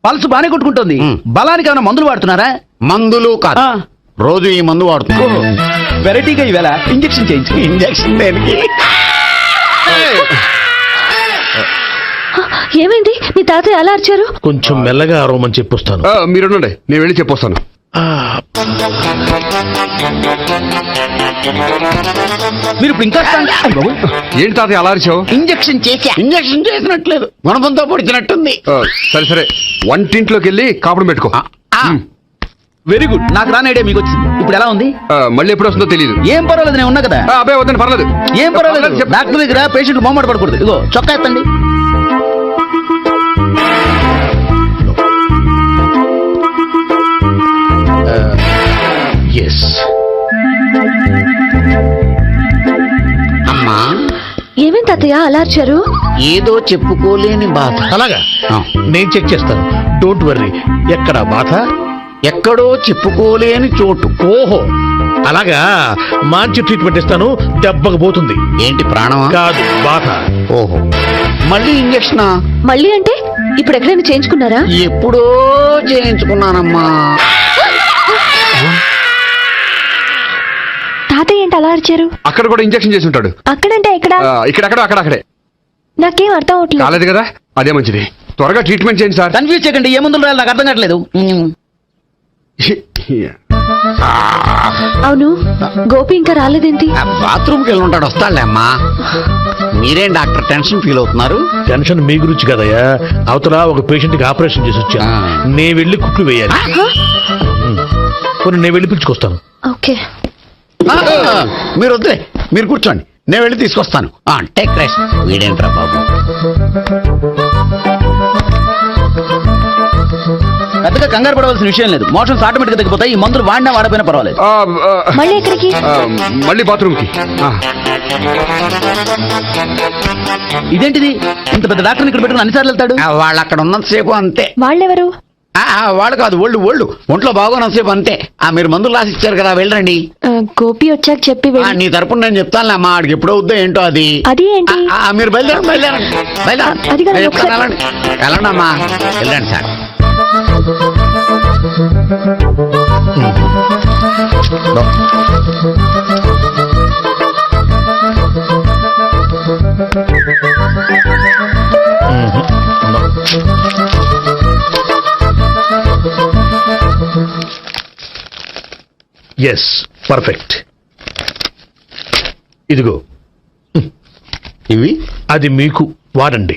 పల్స్ బానే కొట్టుకుంటుంది. బలానికి ఏమైనా మందులు వాడుతున్నారా? మందులు కాదు, రోజు ఈ మందు వాడుతున్నాను. వెరైటీగా ఈవేళ ఇంజక్షన్ చేయించు. ఇంజక్షన్ దేనికి? ఏమైంది? మీ తాతయ్య అలా అరిచారు? కొంచెం మెల్లగా అరవమని చెప్పొస్తాను. మీరు ఉండండి, నేను వెళ్ళి చెప్పొస్తాను. మీరు ఇప్పుడు ఇంకా ఏంటి తాతయ్య అలా అరిచావు? ఇంజక్షన్ చేసా. ఇంజక్షన్ చేసినట్లేదు, గుణపంతో పొడిచినట్టుంది. సరే సరే, వంటింట్లోకి వెళ్ళి కాపుడు పెట్టుకో. Very good. నాకు రాని ఐడియా మీకు వచ్చింది. ఇప్పుడు ఎలా ఉంది? మళ్ళీ ఎప్పుడు వస్తుందో తెలియదు. ఏం పర్వాలేదు, నేను ఉన్నా కదా. అబ్బాయి వద్దండి, పర్లేదు. ఏం పర్వాలేదు. డాక్టర్ దగ్గర పేషెంట్ మొహమాట పడకూడదు. ఇగో చొక్కా ఎత్తండి. అమ్మా, ఏమేం తాతయ్య అలా అరిచారు? ఏదో చెప్పుకోలేని బాధ. అలాగా, నేను చెక్ చేస్తాను. Don't worry. ఎక్కడ బాధ? ఎక్కడో చెప్పుకోలేని చోటు. ఓహో, అలాగా. మంచి ట్రీట్మెంట్ ఇస్తాను, దెబ్బకు పోతుంది. ఏంటి, ప్రాణమా? కాదు, బాధ. ఓహో, మళ్ళీ ఇంజక్షనా? మళ్ళీ అంటే ఇప్పుడు ఎక్కడైనా చేయించుకున్నారా? ఎప్పుడో చేయించుకున్నానమ్మా. తాతయ్య ఏంటి అలా అరిచారు? అక్కడ కూడా ఇంజక్షన్ చేసి ఉంటాడు. అక్కడంటే ఎక్కడ? ఇక్కడెక్కడో అక్కడక్కడే. నాకేం అర్థం అవట్లేదు. కాలేదు కదా, అదే మంచిది. త్వరగా ట్రీట్మెంట్ చేయండి సార్. కన్ఫ్యూజ్ చేయకండి. ఏ మందులు రాయాలి నాకు అర్థం కావట్లేదు. అవును, గోపి ఇంకా రాలేదేంటి? బాత్రూమ్కి వెళ్ళి ఉంటాడు, వస్తాడులే అమ్మా. మీరేం డాక్టర్ టెన్షన్ ఫీల్ అవుతున్నారు? టెన్షన్ మీ గురించి కదయ్యా. అవతల ఒక పేషెంట్ కి ఆపరేషన్ చేసి వచ్చా. నేను వెళ్ళి కుట్లు వేయాలి. నేను వెళ్ళి పిలుచుకొస్తాను. ఓకే, మీరు వద్దులే, మీరు కూర్చోండి, నేను వెళ్ళి తీసుకొస్తాను. Take rest. వీడేంట్రా బాబు, పెద్దగా కంగారు పడవలసిన విషయం లేదు. మోషన్స్ ఆటోమేటిక్ గా తగ్గిపోతాయి. ఈ మందులు వాడినా వాడపోయినా పర్వాలేదు. మళ్ళీ ఎక్కడికి? మళ్ళీ బాత్రూమ్కి. ఇదేంటిది? ఇంత పెద్ద డాక్టర్ని ఇక్కడ పెట్టుకుని అన్నిసార్లు వెళ్తాడు? వాళ్ళు అక్కడ ఉన్నంతసేపు అంతే. వాళ్ళెవరు? వాళ్ళు కాదు, ఒళ్ళు ఒంట్లో బాగోనంతసేపు అంతే. మీరు మందులు రాసి ఇచ్చారు కదా, వెళ్ళండి. గోపి వచ్చాక చెప్పి నీ తరపున నేను చెప్తానులే అమ్మా, ఆడికి ఎప్పుడో వద్దో ఏంటో అది. అది ఏంటి? మీరు వెళ్ళండి వెళ్ళండి అమ్మా, వెళ్ళండి సార్. Yes, perfect. ఇదిగో ఇవి అది మీకు వాడండి.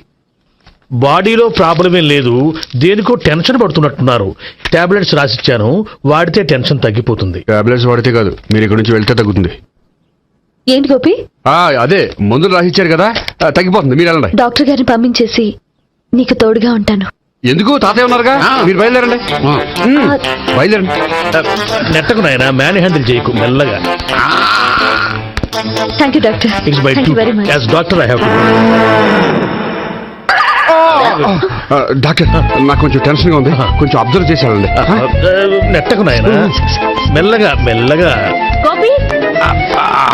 బాడీలో ప్రాబ్లం ఏం లేదు, దేనికో టెన్షన్ పడుతున్నట్టున్నారు. టాబ్లెట్స్ రాసిచ్చాను, వాడితే టెన్షన్ తగ్గిపోతుంది. టాబ్లెట్స్ వాడితే కాదు, మీరు ఇక్కడ నుంచి వెళ్తే తగ్గుతుంది. ఏంటి గోపి? అదే మందులు రాసిచ్చారు కదా, తగ్గిపోతుంది. మీరు వెళ్ళండి. డాక్టర్ గారిని పంపించేసి నీకు తోడుగా ఉంటాను. ఎందుకు? తాతయ్య ఉన్నారుగా, మీరు బయలుదేరండి. బయలుదేరండి. నెట్టకు నాయన, మ్యాన్ హ్యాండిల్ చేయకు, మెల్లగా. Thank you doctor. It's my thank you very much. As doctor I have to. Doctor, నాకు కొంచెం టెన్షన్ గా ఉంది, కొంచెం అబ్జర్వ్ చేసేవాళ్ళండి. నెట్టకు నాయన, మెల్లగా మెల్లగా. గోపి,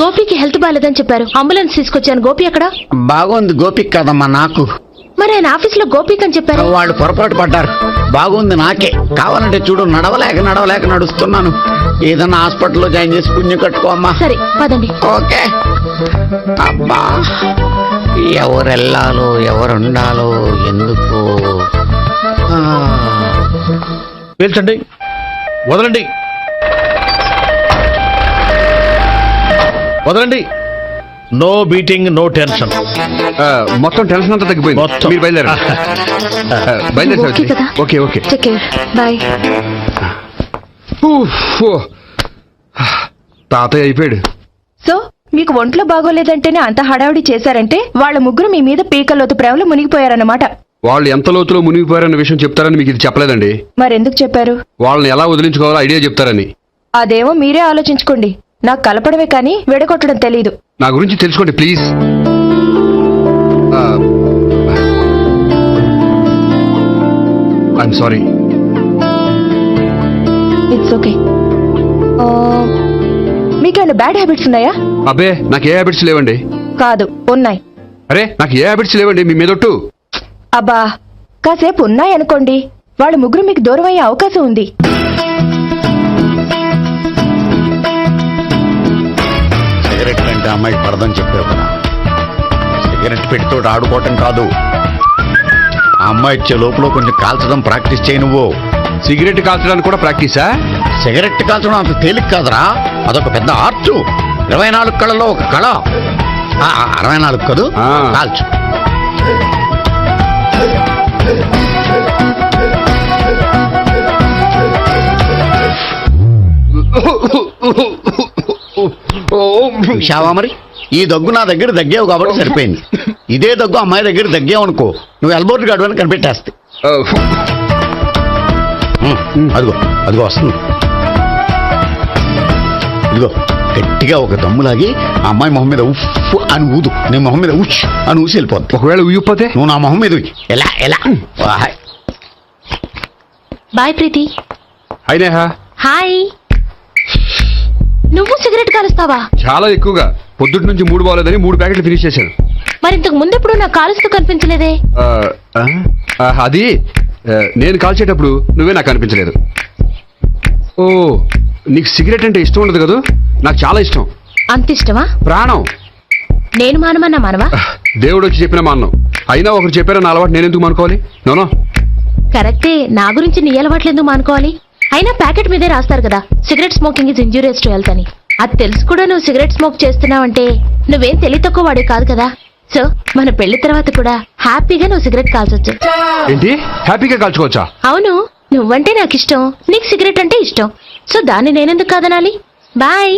గోపికి హెల్త్ బాగాలేదని చెప్పారు, అంబులెన్స్ తీసుకొచ్చాను. గోపి ఎక్కడ? బాగుంది గోపిక్ కదమ్మా, నాకు. మరి ఆయన ఆఫీస్ లో గోపిక్ అని చెప్పారు. వాళ్ళు పొరపాటు పడ్డారు. బాగుంది నాకే. కావాలంటే చూడు, నడవలేక నడుస్తున్నాను. ఏదన్నా హాస్పిటల్లో జాయిన్ చేసి పుణ్యం కట్టుకోమ్మా. సరే పదండి. ఓకే. అబ్బా, ఎవరెళ్ళాలో ఎవరుండాలో ఎందుకు. పీల్చండి, వదలండి, వదలండి. No beating, no tension. మొత్తం టెన్షన్ అంతా తగ్గిపోయింది. మొత్తం. మీరు బయలుదేరండి. ఓకే కదా? Okay okay. Take care. Bye. తాతయ్య అయిపోయాడు. సో మీకు ఒంట్లో బాగోలేదంటేనే అంత హడావిడి చేశారంటే వాళ్ళ ముగ్గురు మీ మీద పీకల్లోతు ప్రేమలో మునిగిపోయారన్నమాట. వాళ్ళు ఎంత లోతులో మునిగిపోయారన్న విషయం చెప్తారని మీకు ఇది చెప్పలేదండి. మరెందుకు చెప్పారు? వాళ్ళని ఎలా వదిలించుకోవాలో ఐడియా చెప్తారని. అదేమో మీరే ఆలోచించుకోండి. నాకు కలపడమే కానీ విడగొట్టడం తెలీదు. నా గురించి తెలుసుకోండి please. I'm sorry. It's okay. మీకేమైనా బ్యాడ్ హ్యాబిట్స్ ఉన్నాయా? అబ్బే, నాకు ఏ హ్యాబిట్స్ లేవండి. కాదు, ఉన్నాయి. అరే, నాకు ఏ హ్యాబిట్స్ లేవండి, మీ మీదొట్టు. అబ్బా, కాసేపు ఉన్నాయనుకోండి, వాళ్ళ ముగ్గురు మీకు దూరం అయ్యే అవకాశం ఉంది. సిగరెట్ అంటే అమ్మాయికి పడదని చెప్పావు కదా. సిగరెట్ పెట్టితో ఆడుకోవటం కాదు, ఆ అమ్మాయి ఇచ్చే లోపల కొంచెం కాల్చడం ప్రాక్టీస్ చేయి నువ్వు. సిగరెట్ కాల్చడానికి కూడా ప్రాక్టీసా? సిగరెట్ కాల్చడం అంత తేలిక కాదురా, అదొక పెద్ద ఆర్ట్. 24 కళలో ఒక కళ. 64 కాదు, కాల్చు. చూశావా మరి, ఈ దగ్గు నా దగ్గర దగ్గేవు కాబట్టి సరిపోయింది. ఇదే దగ్గు అమ్మాయి దగ్గర దగ్గేవు అనుకో, నువ్వు ఎల్బోర్డ్ గాడు అని కనిపెట్టేస్తే. అదిగో అదిగో వస్తుంది. ఇదిగో గట్టిగా ఒక దమ్ములాగి ఆ అమ్మాయి మొహం మీద ఉఫ్ అని ఊదు, నీ మొహం మీద ఉచ్ అని ఊసి వెళ్ళిపోద్ది. ఒకవేళ ఊగిపోతే నువ్వు నా మొహం మీద ఎలా ఎలా. బాయ్ ప్రీతి. హాయ్ నేహా. హాయ్. నువ్వు సిగరెట్ కాలుస్తావా? చాలా ఎక్కువగా. పొద్దుటి నుంచి 3 బాగోలేదని 3 ప్యాకెట్లు ఫినిష్ చేశాను. మరి ఇంతకు ముందెప్పుడు నాకు కాలుస్తూ కనిపించలేదే? అది నేను కాల్చేటప్పుడు నువ్వే నాకు కనిపించలేదు. ఓ, నీకు సిగరెట్ అంటే ఇష్టం ఉండదు కదా? నాకు చాలా ఇష్టం. అంత ఇష్టమా? ప్రాణం. నేను మానమన్నా మానవా? దేవుడు వచ్చి చెప్పిన మానం. అయినా ఒకరు చెప్పారా నా అలవాటు నేను ఎందుకు మానుకోవాలి? నోనో. కరెక్టే, నా గురించి నీ అలవాట్లు ఎందుకు మానుకోవాలి? అయినా ప్యాకెట్ మీదే రాస్తారు కదా, cigarette smoking is injurious to health అని. అది తెలుసు కూడా నువ్వు సిగరెట్ స్మోక్ చేస్తున్నావంటే నువ్వేం తెలివి తక్కువ వాడే కాదు కదా. సో మన పెళ్లి తర్వాత కూడా హ్యాపీగా నువ్వు సిగరెట్ కాల్చొచ్చు. ఏంటి, హ్యాపీగా కాల్చుకోవచ్చా? అవును, నువ్వంటే నాకు ఇష్టం, నీకు సిగరెట్ అంటే ఇష్టం. సో దాన్ని నేనెందుకు కాదనాలి? బాయ్.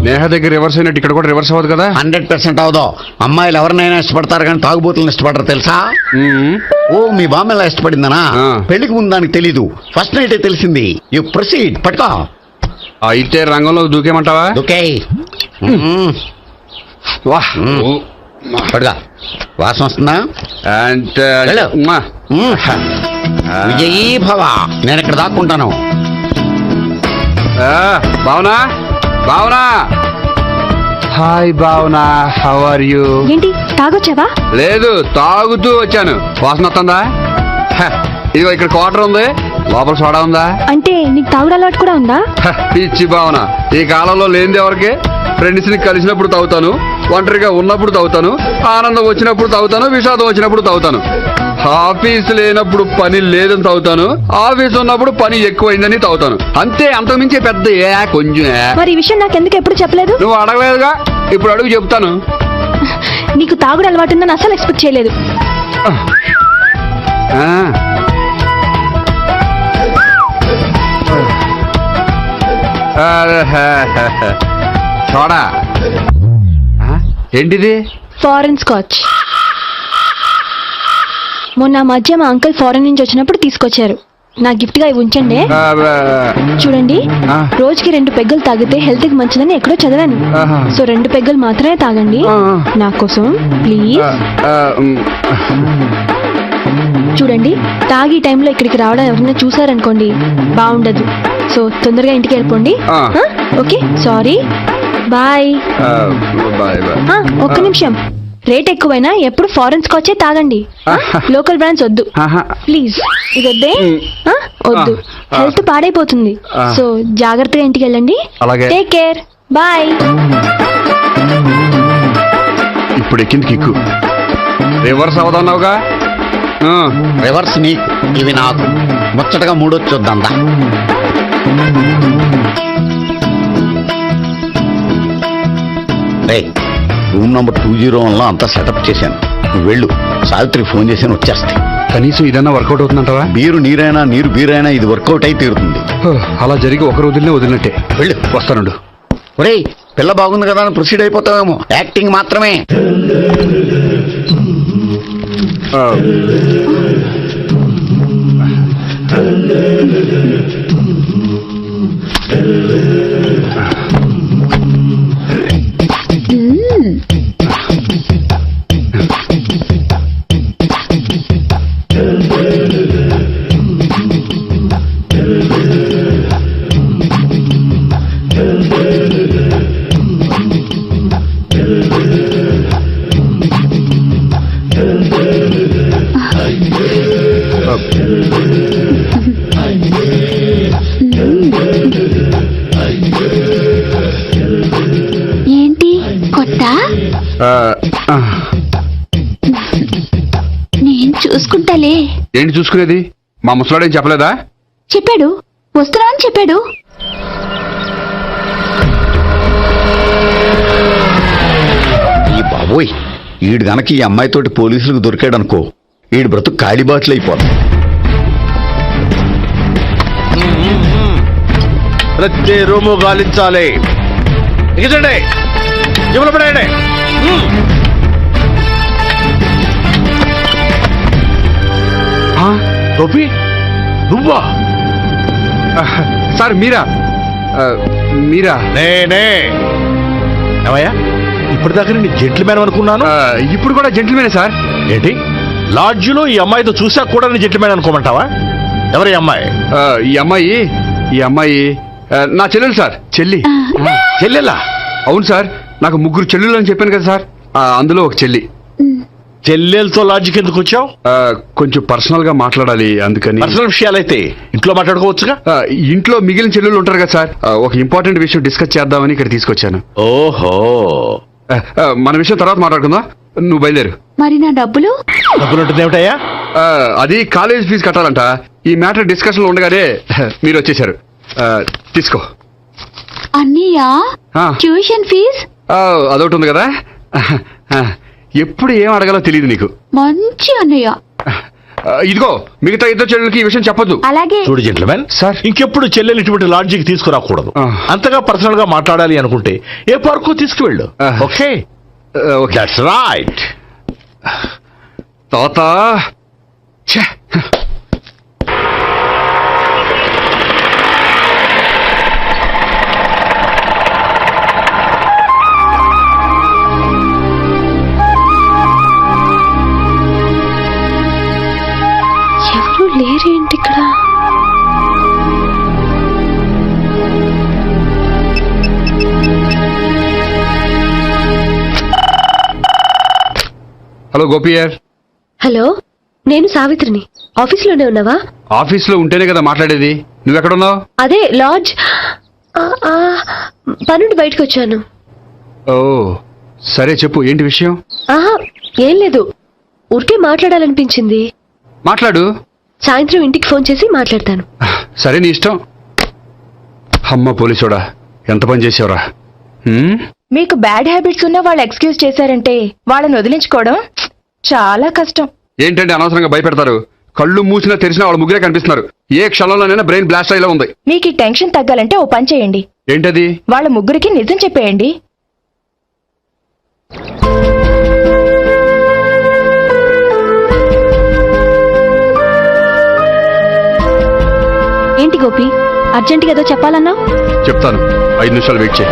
నేహ దగ్గర రివర్స్ అయినట్టు ఇక్కడ కూడా రివర్స్ అవ్వదు కదా? 100% అవదో. అమ్మాయిలు ఎవరినైనా ఇష్టపడతారు కానీ తాగుబోతులను ఇష్టపడరు తెలుసా? ఓ, మీ బామ్మ ఎలా ఇష్టపడిందనా? పెళ్లికి ముందు దానికి తెలీదు, ఫస్ట్ నైటే తెలిసింది. You proceed. పట్టుకో. అయితే రంగంలో దూకేమంటావా? దూకే. పడుగా. వాసన వస్తుందా? విజయీ భవ. నేను ఇక్కడ దాక్కుంటాను. బావునా? Bhavana, hi Bhavana, how are you? ఏంటి తాగొచ్చావా? లేదు, తాగుతూ వచ్చాను. వాసన వస్తుందా? ఇదిగో ఇక్కడ క్వార్టర్ ఉంది, లోపల సోడా ఉందా? అంటే నీకు తాగుడు అలవాటు కూడా ఉందా? పిచ్చి భావన, ఈ కాలంలో లేనిది ఎవరికి? ఫ్రెండ్స్ ని కలిసినప్పుడు తాగుతాను, ఒంటరిగా ఉన్నప్పుడు తాగుతాను, ఆనందం వచ్చినప్పుడు తాగుతాను, విషాదం వచ్చినప్పుడు తాగుతాను. ఆఫీస్ లేనప్పుడు పని లేదని తాగుతాను, ఆఫీస్ ఉన్నప్పుడు పని ఎక్కువైందని తాగుతాను. అంతే, అంతకుమించే పెద్ద కొంచెం. మరి ఈ విషయం నాకు ఎందుకు ఎప్పుడు చెప్పలేదు? నువ్వు అడగలేదుగా, ఇప్పుడు అడుగు చెప్తాను. నీకు తాగుడు అలవాటు ఉందని అసలు ఎక్స్పెక్ట్ చేయలేదు. చూడా, ఏంటిది? Foreign scotch. మొన్న మధ్య మా అంకుల్ ఫారెన్ నుంచి వచ్చినప్పుడు తీసుకొచ్చారు. నా గిఫ్ట్ గా ఇవి ఉంచండి. చూడండి, రోజుకి 2 పెగ్గులు తాగితే హెల్త్ కి మంచిదని ఎక్కడో చదివాను. సో 2 పెగ్గులు మాత్రమే తాగండి నా కోసం ప్లీజ్. చూడండి, తాగి టైంలో ఇక్కడికి రావడం ఎవరైనా చూసారనుకోండి బాగుండదు. సో తొందరగా ఇంటికి వెళ్ళిపోండి. Okay, sorry, bye. ఒక్క నిమిషం, రేట్ ఎక్కువైనా ఎప్పుడు ఫారెన్ స్కాచే తాగండి. లోకల్ బ్రాండ్స్ వద్దు ప్లీజ్. ఇది వద్దే, వద్దు, హెల్త్ పాడైపోతుంది. సో జాగ్రత్తగా ఇంటికి వెళ్ళండి. Take care, bye. ఇప్పుడు ఎక్కింది కిక్కు. రివర్స్ అవదన్నావుగా? రివర్స్ నీకు, ఇవి నాకు. ముచ్చటగా మూడొచ్చొద్దా? రూమ్ నంబర్ 201లో అంతా సెటప్ చేశాను. నువ్వు వెళ్ళు, సావిత్రి ఫోన్ చేసి వచ్చేస్తాయి. కనీసం ఇదన్నా వర్కౌట్ అవుతుందంటావా? బీరు నీరైనా, నీరు బీరైనా ఇది వర్కౌట్ అయి తీరుతుంది. అలా జరిగి ఒక రోజులనే వదిలినట్టే. వెళ్ళు, వస్తానుండు. ఒరేయ్, పిల్ల బాగుంది కదా అని ప్రొసీడ్ అయిపోతావేమో. యాక్టింగ్ మాత్రమే. ఏంటి కొత్త? నేను చూసుకుంటాలే. ఏంటి చూసుకునేది? మా ముసలాడేం చెప్పలేదా? చెప్పాడు, వస్తున్నా అని చెప్పాడు. ఈ బాబోయ్, ఈడు గనక ఈ అమ్మాయితోటి పోలీసులకు దొరికాడనుకో, ఈడు బ్రతుకు కాళీబాట్లు అయిపోతుంది. ప్రతి రూము గాలించాలి. ఎగచండి, జబ్బులు పడేయండి. గోపి, నువ్వా? సార్ మీరా? మీరా? నేనే. ఏమయ్యా, ఇప్పటిదాకా నేను జెంట్ల్మ్యాన్ అనుకున్నాను. ఇప్పుడు కూడా జెంట్ల్మెనే సార్. ఏంటి, లాడ్జిలో ఈ అమ్మాయితో చూసాక కూడా నేను జెంట్ల్మ్యాన్ అనుకోమంటావా? ఎవరి అమ్మాయి? ఈ అమ్మాయి నా చెల్లెలు సార్. చెల్లెలా? అవును సార్, నాకు 3 చెల్లెలు అని చెప్పాను కదా సార్, అందులో ఒక చెల్లి. చెల్లెలతో లాడ్జికి ఎందుకు వచ్చావు? కొంచెం పర్సనల్ గా మాట్లాడాలి, అందుకని. పర్సనల్ విషయాలైతే ఇంట్లో మాట్లాడుకోవచ్చుగా. ఇంట్లో మిగిలిన చెల్లెలు ఉంటారు కదా సార్, ఒక ఇంపార్టెంట్ విషయం డిస్కస్ చేద్దామని ఇక్కడ తీసుకొచ్చాను. ఓహో, మన విషయం తర్వాత మాట్లాడుకుందాం. నువ్వు బయలుదేరు. మరి నా డబ్బులు? డబ్బులు ఏమిటయ్యా? అది కాలేజ్ ఫీజు కట్టాలంట. ఈ మ్యాటర్ డిస్కషన్ లో ఉండగానే మీరు వచ్చేసారు. తీసుకో. అన్నయ్యా, ట్యూషన్ ఫీజ్? అదొకటి ఉంది కదా. ఎప్పుడు ఏం అడగాలో తెలియదు నీకు. మంచి అన్నయ్య. ఇదిగో, మిగతా 2 చెల్లెలకి ఈ విషయం చెప్పొద్దు. అలాగే. చూడు జెంట్ల్మెన్ సార్, ఇంకెప్పుడు చెల్లెలు ఇటువంటి లాడ్జికి తీసుకురాకూడదు. అంతగా పర్సనల్ గా మాట్లాడాలి అనుకుంటే ఏ పార్కు తీసుకువెళ్ళు. Okay, that's right. తాత, ఎవరు లేరేంటి ఇక్కడ? హలో గోపియర్. హలో, నేను సావిత్రిని. ఆఫీస్లోనే ఉన్నావా? ఆఫీస్లో ఉంటేనే కదా మాట్లాడేది. నువ్వెక్కడున్నావు? అదే లాడ్జ్. పనుండి బయటకు వచ్చాను. ఓ సరే చెప్పు, ఏంటి విషయం? ఏం లేదు, ఊరికే మాట్లాడాలనిపించింది. మాట్లాడు. సాయంత్రం ఇంటికి ఫోన్ చేసి మాట్లాడతాను. సరే నీ ఇష్టం. అమ్మ పోలీసోడా, ఎంత పని చేసావురా. మీకు బ్యాడ్ హ్యాబిట్స్ ఉన్న వాళ్ళు ఎక్స్క్యూజ్ చేశారంటే వాళ్ళని వదిలించుకోవడం చాలా కష్టం. ఏంటంటే అనవసరంగా భయపెడతారు. కళ్ళు మూసినా తెరిచినా వాళ్ళ ముగ్గురే కనిపిస్తున్నారు. ఏ క్షణంలోనైనా బ్రెయిన్ బ్లాస్ట్ అయ్యేలా ఉంది. మీకు ఈ టెన్షన్ తగ్గాలంటే ఓ పని చేయండి. ఏంటది? వాళ్ళ ముగ్గురికి నిజం చెప్పేయండి. ఏంటి గోపి, అర్జెంటుగా ఏదో చెప్పాలన్నావు? చెప్తాను, 5 నిమిషాలు వెయిట్ చేయి.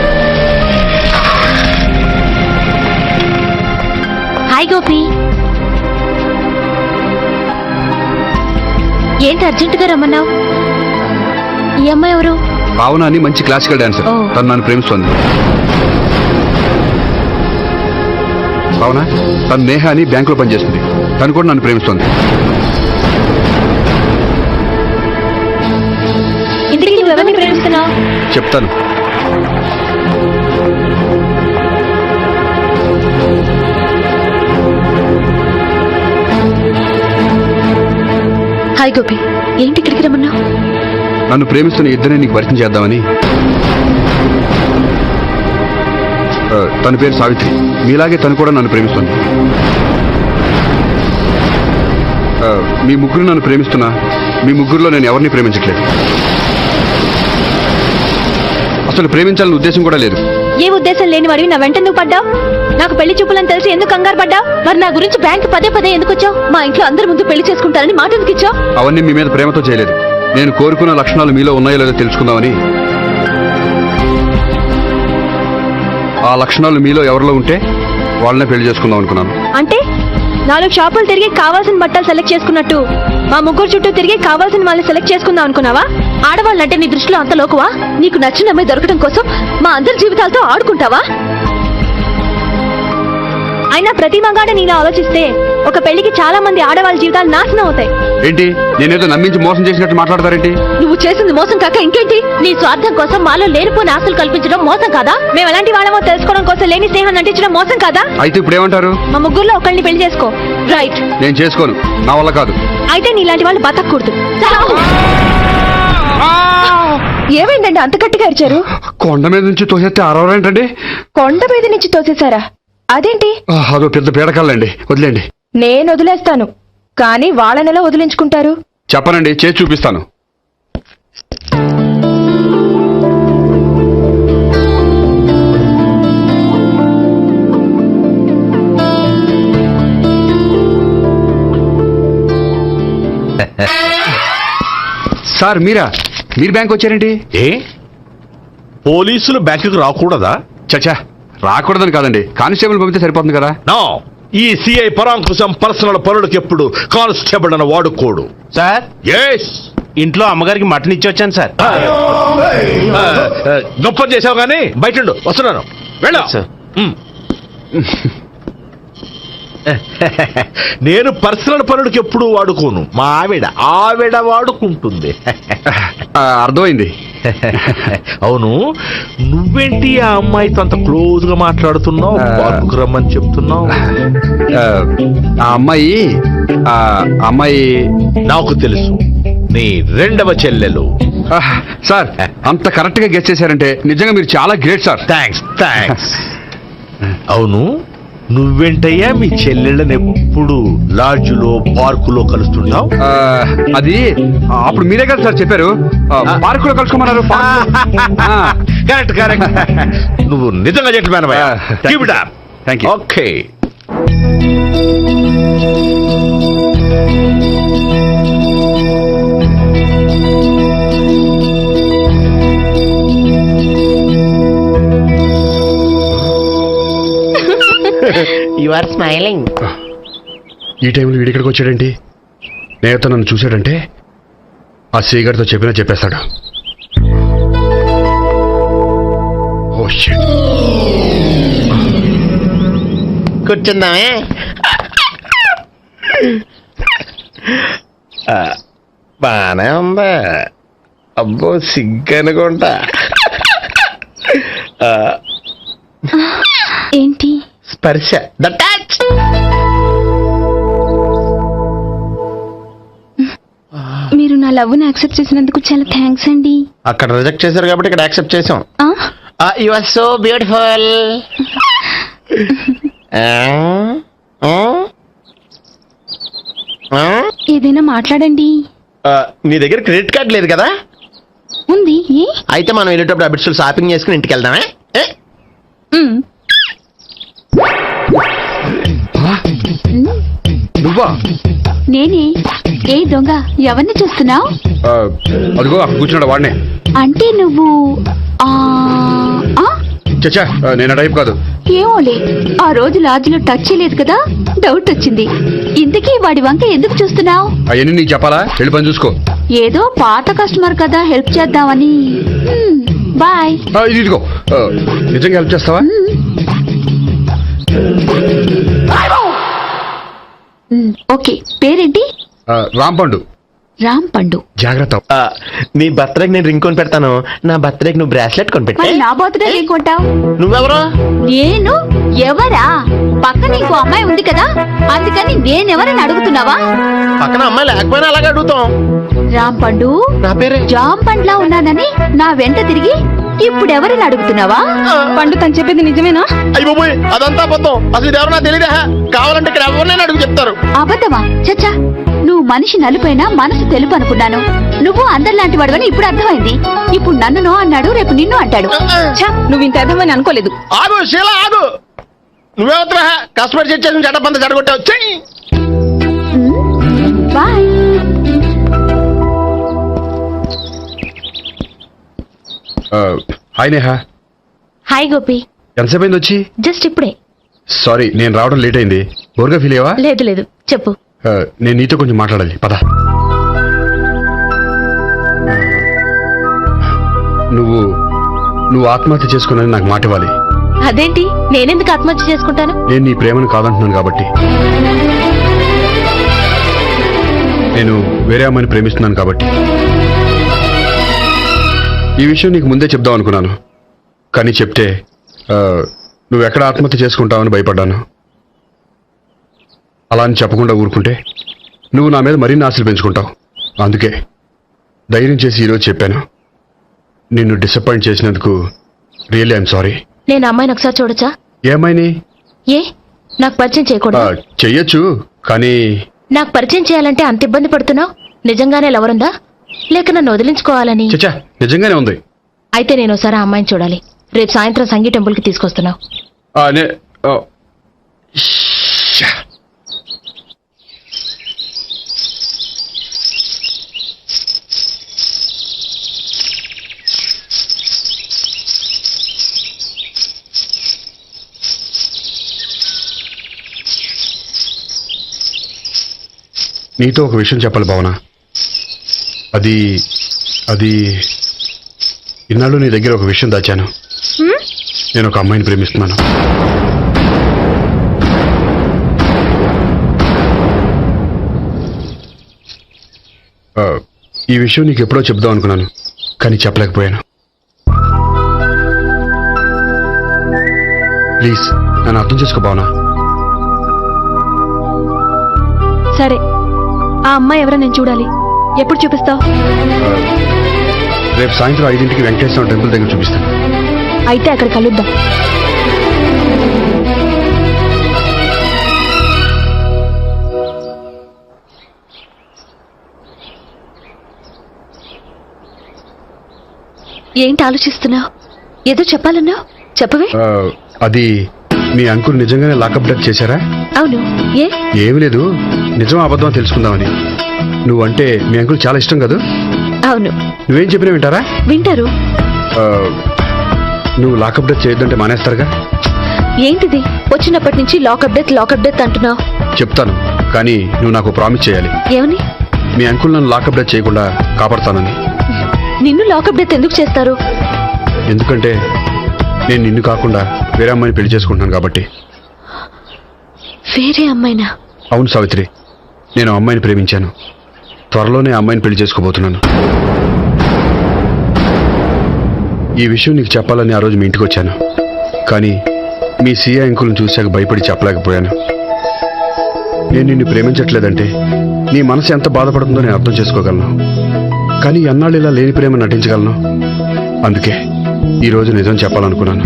హాయ్ గోపి. ఏంటి అర్జెంటుగా రమ్మన్నావు? ఈ అమ్మాయి ఎవరు? భావన అని మంచి క్లాసికల్ డాన్సర్. తను నన్ను ప్రేమిస్తోంది. భావన, తను నేహ అని బ్యాంకులో పనిచేస్తుంది. తను కూడా నన్ను ప్రేమిస్తోంది. ఇంటికి ఎవరిని ప్రేమిస్తున్నావు? చెప్తాను. హాయ్ గోపి, ఏంటి ఇక్కడికి రమ్మన్నావు? నన్ను ప్రేమిస్తున్న ఇద్దరిని నీకు పరిచయం చేద్దామని. తన పేరు సావిత్రి. మీలాగే తను కూడా నన్ను ప్రేమిస్తుంది. మీ ముగ్గురు నన్ను ప్రేమిస్తున్నా, మీ ముగ్గురులో నేను ఎవరిని ప్రేమించట్లేదు. అసలు ప్రేమించాలని ఉద్దేశం కూడా లేదు. ఏ ఉద్దేశం లేని వాడివి నా వెంట నువ్వు పడ్డావు? నాకు పెళ్లి చూపులని తెలిసి ఎందుకు కంగారు పడ్డావు? మరి నా గురించి బ్యాంక్ పదే పదే ఎందుకు వచ్చావు? మా ఇంట్లో అందరి ముందు పెళ్లి చేసుకుంటారని మాట ఎందుకు ఇచ్చావు? అవన్నీ మీ మీద ప్రేమతో చేయలేదు. నేను కోరుకున్న లక్షణాలు మీలో ఉన్నాయో లేదో తెలుసుకుందామని. ఆ లక్షణాలు మీలో ఎవరిలో ఉంటే వాళ్ళనే పెళ్లి చేసుకుందాం అనుకున్నాను. అంటే 4 షాపులు తిరిగి కావాల్సిన బట్టలు సెలెక్ట్ చేసుకున్నట్టు మా ముగ్గురు చుట్టూ తిరిగి కావాల్సిన వాళ్ళని సెలెక్ట్ చేసుకుందాం అనుకున్నావా? ఆడవాళ్ళంటే నీ దృష్టిలో అంత లోకువా? నీకు నచ్చిన అమ్మాయి దొరకడం కోసం మా అందరి జీవితాలతో ఆడుకుంటావా? అయినా ప్రతి మగాడ నీలా ఆలోచిస్తే ఒక పెళ్లికి చాలా మంది ఆడవాళ్ళ జీవితాలు నాశనం అవుతాయి. ఏంటి, నేనేదో నమ్మించి మోసం చేసినట్టు మాట్లాడతారేంటి? నువ్వు చేసింది మోసం కాక ఇంకేంటి? నీ స్వార్థం కోసం మాలో లేనిపోని ఆశలు కల్పించడం మోసం కాదా? మేము ఎలాంటి వాళ్ళమో తెలుసుకోవడం కోసం లేని స్నేహాన్ని అంటించడం మోసం కాదా? అయితే ఇప్పుడు ఏమంటారు? మా ముగ్గురులో ఒకళ్ళని పెళ్లి చేసుకో. రైట్. నేను చేసుకోను, నా వల్ల కాదు. అయితే నీలాంటి వాళ్ళు బతకూడదు. ఏమైందండి అంత గట్టిగా అరిచారు? కొండ మీద నుంచి తోసేస్తే అరవరేంటండి? కొండ మీద నుంచి తోసేశారా? అదేంటి? అదో పెద్ద పీడకాలండి, వదిలేండి. నేను వదిలేస్తాను, కానీ వాళ్ళనెలా వదిలించుకుంటారు? చెప్పనండి, చేసి చూపిస్తాను. సార్ మీరా? మీరు బ్యాంక్ వచ్చారేంటి? ఏ పోలీసులు బ్యాంకుకు రాకూడదా? చచ్చా, రాకూడదని కాదండి, కానిస్టేబుల్ పంపితే సరిపోతుంది కదా. నో, ఈ సిఐ పరాంకుశం పర్సనల్ పనులకు ఎప్పుడు కానిస్టేబుల్ అని వాడుకోడు. సార్, ఎస్, ఇంట్లో అమ్మగారికి మటన్ ఇచ్చి వచ్చాను సార్. గొప్ప చేసావు కానీ బయట వస్తున్నాను, వెళ్ళా. నేను పర్సనల్ పనులకు ఎప్పుడు వాడుకోను, మా ఆవిడ వాడుకుంటుంది. అర్థమైంది. అవును, నువ్వేంటి ఆ అమ్మాయితో అంత క్లోజ్ గా మాట్లాడుతున్నావు? పార్కుకు రమ్మని చెప్తున్నావు. ఆ అమ్మాయి నాకు తెలుసు, నీ 2వ చెల్లెలు. సార్, అంత కరెక్ట్ గా గెస్ చేశారంటే నిజంగా మీరు చాలా గ్రేట్ సార్. థ్యాంక్స్. అవును, నువ్వేంటయ్యా మీ చెల్లెళ్ళని ఎప్పుడు లాడ్జ్లో పార్కులో కలుస్తుంటావు? అది అప్పుడు మీరే కదా సార్ చెప్పారు, పార్కులో కలుసుకోమన్నారు. కరెక్ట్. నువ్వు నిజంగా జెంటిల్‌మ్యాన్ అయ్యా. Keep it up. Thank you. Okay. You are smiling. ఈ టైంలో వీడిక్కడికి వచ్చాడేంటి? నేత నన్ను చూశాడంటే ఆ సీగారితో చెప్పేస్తాడు. Oh shit. కూర్చుందామే. బానే ఉందా? అబ్బో సిగ్గనుకుంటా. ఏంటి? స్పర్శ. The touch. మీరు నా లవ్ ని యాక్సెప్ట్ చేసినందుకు చాలా థ్యాంక్స్ అండి. అక్కడ రిజెక్ట్ చేశారు కాబట్టి ఇక్కడ యాక్సెప్ట్ చేసాం. You are so beautiful. ఏదైనా మాట్లాడండి. నీ దగ్గర క్రెడిట్ కార్డ్ లేదు కదా? ఉంది. అయితే మనం వెళ్ళేటప్పుడు అబిట్స్ షాపింగ్ చేసుకుని ఇంటికి వెళ్దామే. నువ్వా? నేనే. ఏ దొంగ, ఎవరిని చూస్తున్నావు? అదిగో అక్కడ కూర్చున్నాడు వాడినే. అంటే నువ్వు చచ్చా, నేను టైప్ కాదు. ఏమోలే, ఆ రోజు లాడ్జ్లో టచ్ చేయలేదు కదా, డౌట్ వచ్చింది. ఇంతకీ వాడి వంక ఎందుకు చూస్తున్నావు? అవన్నీ నీకు చెప్పాలా? వెళ్ళి పని చూసుకో. ఏదో పాత కస్టమర్ కదా, హెల్ప్ చేద్దామని. బాయ్. ఇదిగో, నిజంగా హెల్ప్ చేస్తావా? ఓకే. పేరేంటి? రాంపండు. రాంపండు. జాగ్రత్త. నీ బర్త్డేకి నేను రింగ్ కొని పెడతాను. నా బర్త్డేకి నువ్వు బ్రాస్లెట్ కొని పెట్టా. నా బర్త్డే ఏం కొంటావు? నువ్వెవరో? నేను ఎవరా? పక్కన ఇంకో అమ్మాయి ఉంది కదా, అందుకని నేనెవరని అడుగుతున్నావా? పక్కన అమ్మాయి లేకపోయినా అలాగే అడుగుతాం. రాంపండు. నా పేరే జాం పండ్లా ఉన్నానని నా వెంట తిరిగి ఇప్పుడు ఎవరిని అడుగుతున్నావా? పండు తను చెప్పేది నిజమేనా? అయ్యో పోయి, అదంతా అబద్ధం. అసలు ఇది ఎవరన్నా తెలియదా? కావాలంటే ఇక్కడ ఎవరినైనా అడుగు చెప్తారు. అబద్ధమా? చచ్చా, నువ్వు మనిషి నలుపైనా మనసు తెలుపు అనుకున్నాను. నువ్వు అందరిలాంటి వాడువని ఇప్పుడు అర్థమైంది. ఇప్పుడు నన్ను నో అన్నాడు, రేపు నిన్ను అంటాడు. నువ్వు ఇంత అర్థమని అనుకోలేదు. ఆగు శీల, ఆగు. నువ్వేవత్రా కస్టమర్ చేసి చెడ్డ జడగొట్టావు. Bye. Hi Neha. Hi Gopi. ఎంతసేపు అయింది వచ్చి? జస్ట్ ఇప్పుడే. సారీ, నేను రావడం లేట్ అయింది. బోర్గా ఫీల్ అయ్యావా? లేదు లేదు, చెప్పు. నేను నీతో కొంచెం మాట్లాడాలి, పద. నువ్వు ఆత్మహత్య చేసుకున్నది నాకు మాట ఇవ్వాలి. అదేంటి, నేనెందుకు ఆత్మహత్య చేసుకుంటాను? నేను నీ ప్రేమను కాదంటున్నాను కాబట్టి. నేను వేరే అమ్మాయిని ప్రేమిస్తున్నాను కాబట్టి. ఈ విషయం నీకు ముందే చెప్దాం అనుకున్నాను, కానీ చెప్తే నువ్వు ఎక్కడ ఆత్మహత్య చేసుకుంటావని భయపడ్డాను. అలా అని చెప్పకుండా ఊరుకుంటే నువ్వు నా మీద మరిన్ని ఆశలు పెంచుకుంటావు. అందుకే ధైర్యం చేసి ఈరోజు చెప్పాను. నిన్ను డిసప్పాయింట్ చేసినందుకు రియల్లీ ఐఎమ్ సారీ. నేను అమ్మాయిని ఒకసారి చూడొచ్చా? ఏ అమ్మాయిని? ఏ, నాకు పరిచయం చేయకూడదు? చెయ్యొచ్చు, కానీ నాకు పరిచయం చేయాలంటే అంత ఇబ్బంది పడుతున్నావు? నిజంగానే లవరుందా, లేక నన్ను వదిలించుకోవాలని? చచ్చా, నిజంగానే ఉంది. అయితే నేను ఒకసారి ఆ అమ్మాయిని చూడాలి. రేపు సాయంత్రం సంగీ టెంపుల్ కి తీసుకొస్తున్నావు. నీతో ఒక విషయం చెప్పాలి భావన. అది ఇన్నాళ్ళు నీ దగ్గర ఒక విషయం దాచాను. నేను ఒక అమ్మాయిని ప్రేమిస్తున్నాను. ఈ విషయం నీకు ఎప్పుడో చెప్దాం అనుకున్నాను, కానీ చెప్పలేకపోయాను. ప్లీజ్ నన్ను అర్థం చేసుకో భావన. సరే, ఆ అమ్మాయి ఎవరో నేను చూడాలి. ఎప్పుడు చూపిస్తావు? రేపు సాయంత్రం 5ంటికి వెంకటేశ్వర టెంపుల్ దగ్గర చూపిస్తాను. అయితే అక్కడ కలుద్దాం. ఏంటి ఆలోచిస్తున్నావు? ఏదో చెప్పాలన్నావు, చెప్పవే. అది మీ అంకుల్ నిజంగానే లాకప్ డెత్ చేశారా? అవును. ఏమి లేదు, నిజం అబద్ధం తెలుసుకుందామని. నువ్వంటే మీ అంకుల్ చాలా ఇష్టం కదా? అవును. నువ్వేం చెప్పినా వింటారా? వింటారు. నువ్వు లాకప్ డెత్ చేయొద్దంటే మానేస్తారుగా? ఏంటిది, వచ్చినప్పటి నుంచి లాకప్ డెత్ అంటున్నావు? చెప్తాను, కానీ నువ్వు నాకు ప్రామిస్ చేయాలి. ఏమని? మీ అంకుల్ నన్ను లాకప్ డెత్ చేయకుండా కాపాడుతానని. నిన్ను లాకప్ డెత్ ఎందుకు చేస్తారు? ఎందుకంటే నేను నిన్ను కాకుండా వేరే అమ్మాయిని పెళ్లి చేసుకుంటున్నాను కాబట్టి. వేరే అమ్మాయినా? అవును సావిత్రి, నేను ఆ అమ్మాయిని ప్రేమించాను. త్వరలోనే ఆ అమ్మాయిని పెళ్లి చేసుకోబోతున్నాను. ఈ విషయం నీకు చెప్పాలని ఆ రోజు మీ ఇంటికి వచ్చాను. కానీ మీ సీఏ అంకుల్ని చూశాక భయపడి చెప్పలేకపోయాను. నేను నిన్ను ప్రేమించట్లేదంటే నీ మనసు ఎంత బాధపడుతుందో నేను అర్థం చేసుకోగలను. కానీ ఎన్నాళ్ళు ఇలా లేని ప్రేమ నటించగలను? అందుకే ఈరోజు నిజం చెప్పాలనుకున్నాను.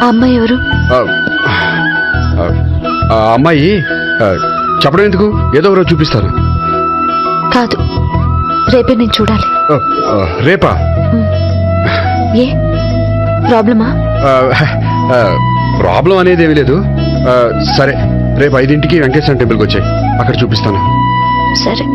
ఆ అమ్మాయి ఎవరు? ఆ అమ్మాయి చెప్పడం ఎందుకు, ఏదో ఒకరోజు చూపిస్తాను. కాదు, రేపే నేను చూడాలి. రేపా? ఏ ప్రాబ్లమా? ప్రాబ్లం అనేది ఏమీ లేదు. సరే, రేపు 5 గంటలకి వెంకటేశ్వర టెంపుల్కి వచ్చాయి, అక్కడ చూపిస్తాను. సరే.